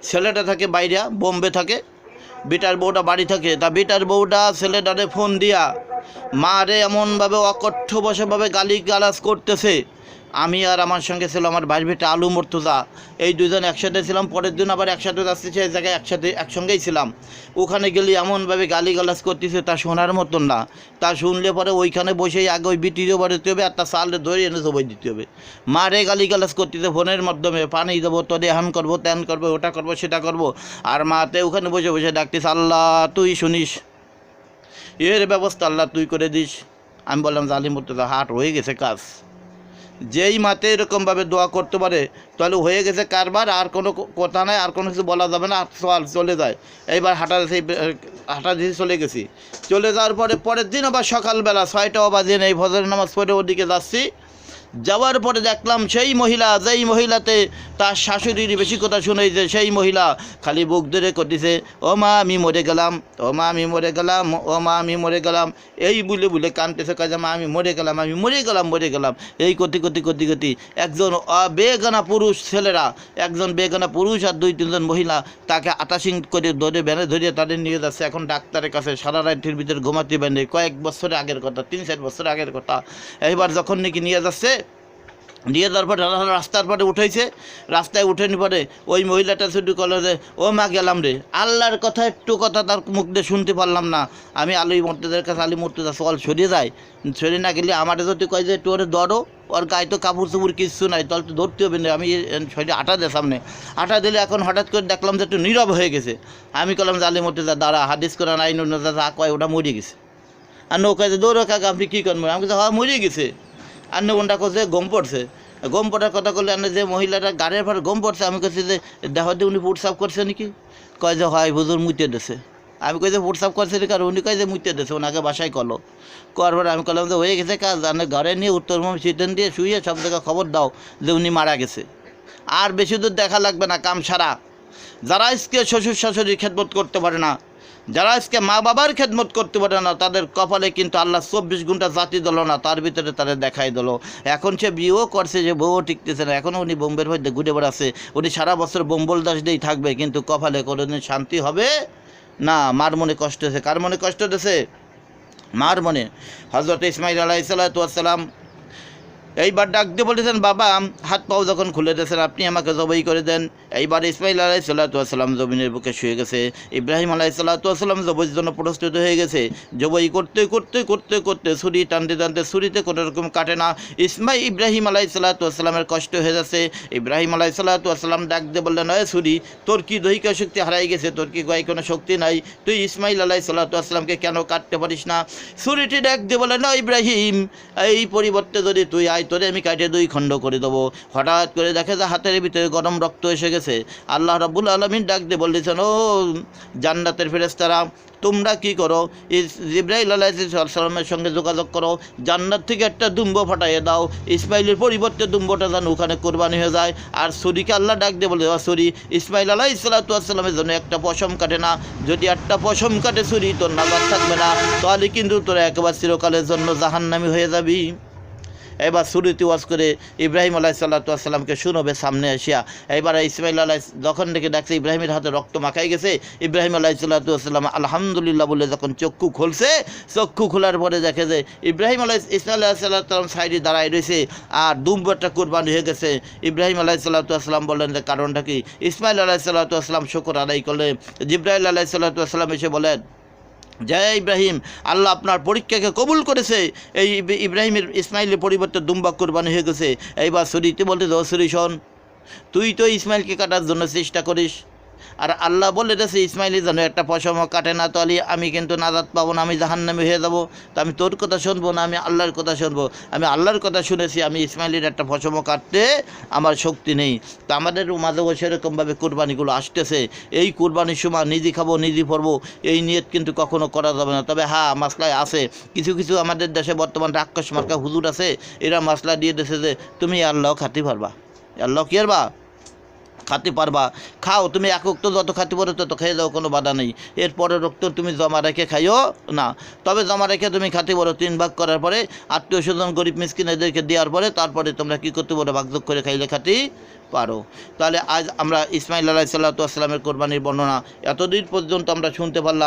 ছেলেটা থাকে বাইরে বোম্বে থাকে, বেটার বউটা বাড়ি থাকে। তা বেটার বউটা ছেলেটারে ফোন দিয়া মা রে এমনভাবে অকঠ্য বসেভাবে গালি গালাজ করতেছে, আমি আর আমার সঙ্গে ছিল আমার ভাই বেটা আলু মর্তুজা, এই দুজন একসাথে ছিলাম। পরের দিন আবার একসাথে যাচ্ছি, সেই জায়গায় একসঙ্গেই ছিলাম। ওখানে গেলে এমনভাবে গালিগালাজ করতেছে তা শোনার মতন না। তা শুনলে পরে ওইখানে বসেই আগে ওই বিটিরও বাড়িতে হবে আর তার সালে ধরে এনে জবাই দিতে হবে। মারে গালিগালাজ করতেছে ফোনের মাধ্যমে, পানি দেবো, তোরে হ্যান করবো, ত্যান করবো, ওটা করবো, সেটা করবো। আর মাতে ওখানে বসে বসে ডাকতেছে, আল্লাহ তুই শুনিস, এর ব্যবস্থা আল্লাহ তুই করে দিস। আমি বললাম জালিম মর্তুজা, হাট হয়ে গেছে কাজ। যেই মাতে এরকমভাবে দোয়া করতে পারে তাহলে হয়ে গেছে কারবার, আর কোনো কথা নাই, আর কোনো কিছু বলা যাবে না, আর চলে যায়। এইবার হাঁটা দিয়ে চলে গেছি। চলে যাওয়ার পরে পরের দিন আবার সকালবেলা 6টা বাজে এই ফজরের নামাজ পড়ে ওদিকে যাচ্ছি। যাওয়ার পরে দেখলাম সেই মহিলা, যেই মহিলাতে তার শাশুড়ির বেশি কথা শুনেছে, সেই মহিলা খালি বুক ধরে করতেছে, ও মা আমি মরে গেলাম, ও মা আমি মরে গেলাম, ও মা আমি মরে গেলাম, এই বলে বলে কানতেছে, কাজে মা আমি মরে গেলাম, আমি মরে গেলাম, মরে গেলাম, এই করতে করতে করতে করতে একজন বেগানা পুরুষ ছেলেরা, একজন বেগানা পুরুষ আর 2-3 মহিলা তাকে আটাশিং করে ধরে বেঁধে ধরিয়ে তাদের নিয়ে যাচ্ছে এখন ডাক্তারের কাছে। সারা রাতের ভিতরে ঘুমাতে বেঁধে, কয়েক বছরের আগের কথা, 3-4 বছর আগের কথা। এইবার যখন নাকি নিয়ে যাচ্ছে, নিয়ে যাওয়ার পরে রাস্তার পরে উঠেছে, রাস্তায় উঠেনি পরে ওই মহিলাটা শুধু করলো যে, ও মা গেলাম রে। আল্লাহর কথা একটু কথা তার মুখ দিয়ে শুনতে পারলাম না। আমি আলী মর্তুজার কাছে, আলী মর্তুজা চল সরিয়ে যায়, সরিয়ে না গেলে আমার যদি কয় যে একটু ওরে ধরো, ওর গায়ে তো কাপড় চুপড় কিচ্ছু নাই, তাহলে তো ধরতে হবে না। আমি শরীরে আটা দেয় সামনে, আটা দিলে এখন হঠাৎ করে দেখলাম যে একটু নীরব হয়ে গেছে। আমি করলাম যে আলী মর্তুজা দাঁড়া, হাদিস কোরআন আইন যা কয় ওটা মরে গেছে। আর নৌকায় যে দৌড়ো কাকা আপনি কী করবেন? আমি কাছে হ্যাঁ মরে গেছে। আর নৌকনটা করছে গম পড়ছে, গম পড়ার কথা করলে আনে যে মহিলাটা গাড়ির পরে গম পড়ছে। আমি কাছে যে দেহ দিয়ে উনি প্রস্রাব করছে নাকি? কয় যে হয় হুজুর মুইতে দিছে। আমি কই যে প্রস্রাব করছে নাকি? আর উনি কয় যে মুইতে দিছে, ওনাকে বাসায় করলো। করার পরে আমি করলাম যে হয়ে গেছে কাজ, আনে ঘরে নিয়ে উত্তরমুখী সিটেন দিয়ে শুয়ে সব জায়গায় খবর দাও যে উনি মারা গেছে। আর বেশি দূর দেখা লাগবে না, কাম সারা। যারা আজকে শ্বশুর শাশুড়ির খেদমত করতে পারে না, যারা আজকে মা বাবার খেদমত করতে পারে না, তাদের কপালে কিন্তু আল্লাহ 24 ঘন্টা জাতি দিল না, তার ভিতরে তাদের দেখাই দিল। এখন সে বিয়েও করছে, যে বউও টিকতেছে না, এখনও উনি বোম্বের মধ্যে ঘুরে বেড়াচ্ছে। উনি সারা বছর বোম্বল দাস দিয়েই থাকবে, কিন্তু কপালে কোনোদিন শান্তি হবে না। মার মনে কষ্ট হয়েছে। কার মনে কষ্ট হয়েছে? মার মনে। হজরত ইসমাইল আলাইহিস সালাম এইবার ডাক দিয়ে বলেছেন, বাবা হাত পাও যখন খুলে দিয়েছেন আপনি আমাকে জবাই করে দেন। এইবার ইসমাইল আলাইহিস সালাম জমিনের বুকে শুয়ে গেছে। ইব্রাহিম আলাইহিস সালাম জবাইয়ের জন্য প্রস্তুত হয়ে গেছে। জবাই করতে করতে করতে করতে ছুরি টানতে টানতে ছুরিতে কোনো রকম কাটে না। ইব্রাহিম আলাইহিস সালামের কষ্ট হয়ে যাচ্ছে। ইব্রাহিম আলাইহিস সালাম ডাক দিয়ে বললেন, ওই ছুরি, তোর কি দৈহিক শক্তি হারাই গেছে? তোর কি গায়ে কোনো শক্তি নাই? তুই ইসমাইল আলাইহিস সালামকে কেন কাটতে পারিস না? ছুরিটি ডাক দিয়ে বললেন, না ইব্রাহিম, এই পরিবর্তে যদি তুই আয়, তোরে আমি কাটে 2 খণ্ড করে দেবো। হঠাৎ করে দেখে যে হাতের ভিতরে গরম রক্ত এসে গেছে। আল্লাহ রাব্বুল আলামিন ডাক দিয়ে বলতেছেন, ও জান্নাতের ফেরেশতারা, তোমরা কি করো? জিবরাইল আলাইহিস সালামের সঙ্গে যোগাযোগ করো, জান্নাত থেকে একটা দুম্ব ফাটাইয়ে দাও, ইসমাইলের পরিবর্তে দুম্বটা যেন ওখানে কোরবানি হয়ে যায়। আর ছুরিকে আল্লাহ ডাক দিয়ে বলে, ছুরি, ইসমাইল আলাইহিস সালামের জন্য একটা পশম কাটে না। যদি একটা পশম কাটে ছুরি, তোর নাজাত থাকবে না, তাহলে কিন্তু তোরা একেবারে চিরকালের জন্য জাহান্নামী হয়ে যাবি। এবার ছুরিতে ওয়াজ করে ইব্রাহিম আলাইহিস সালামকে শুনবে সামনে আসিয়া। এবার ইসমাইল যখন ডেকে ডাকছে, ইব্রাহিমের হাতে রক্ত মাখাই গেছে। ইব্রাহিম আলাইহিস সালাম আলহামদুলিল্লাহ বলে যখন চক্ষু খুলছে, চক্ষু খোলার পরে দেখে যে ইসমাইল আলাইহিস সালাম সাইডে দাঁড়ায় রয়েছে আর দুম্বটা কোরবানি হয়ে গেছে। ইব্রাহিম আলাইহিস সালাম বললেন যে কারণটা কি? ইসমাইল আলাইহিস সালাম শুকর আদায় করলেন। জিবরাইল আলাইহিস সালাম এসে বলেন, জয় ইব্রাহিম, আল্লাহ আপনার পরীক্ষাকে কবুল করেছে। এই ইসমাইলের পরিবর্তে দুম্বা কোরবানি হয়ে গেছে। এইবার ছুরিতে বলতে তো, ছুরি শোন, তুই তো ইসমাইলকে কাটার জন্য চেষ্টা করিস, আর আল্লাহ বলে দিয়েছে ইসমাইলের যেন একটা পশমও কাটে না, তাহলে আমি কিন্তু নাজাত পাবো না, আমি জাহান্নামী হয়ে যাবো। তো আমি তোর কথা শুনবো না, আমি আল্লাহর কথা শুনবো। আমি আল্লাহর কথা শুনেছি, আমি ইসমাইলের একটা পশমও কাটতে আমার শক্তি নেই। তো আমাদের মাঝেও সেরকমভাবে কোরবানিগুলো আসতেছে। এই কোরবানির সময় নিজে খাবো, নিজে পরবো, এই নিয়ত কিন্তু কখনো করা যাবে না। তবে হ্যাঁ, মাসলায় আছে, কিছু কিছু আমাদের দেশে বর্তমান রাক্ষস মার্কা হুজুর আছে, এরা মাসলা দিয়ে দিয়েছে যে তুমি আল্লাহ খাতে পারবা, আল্লাহ কি পারবা, খাতে পারবা, খাও, তুমি এক রক্ত যত খাতে পারো তত খেয়ে যাও, কোনো বাধা নেই। এরপরে রক্ত তুমি জমা রেখে খাইও না, তবে জমা রেখে তুমি খাতে পারো। 3 ভাগ করার পরে আত্মীয় স্বজন গরিব মিসকিন এদেরকে দেওয়ার পরে তারপরে তোমরা কী করতে পারো, ভাগযোগ করে খাইলে খাতে পারো। তাহলে আজ আমরা ইসমাইল আলাইহিস সালামের কোরবানির বর্ণনা এতদিন পর্যন্ত আমরা শুনতে পারলাম।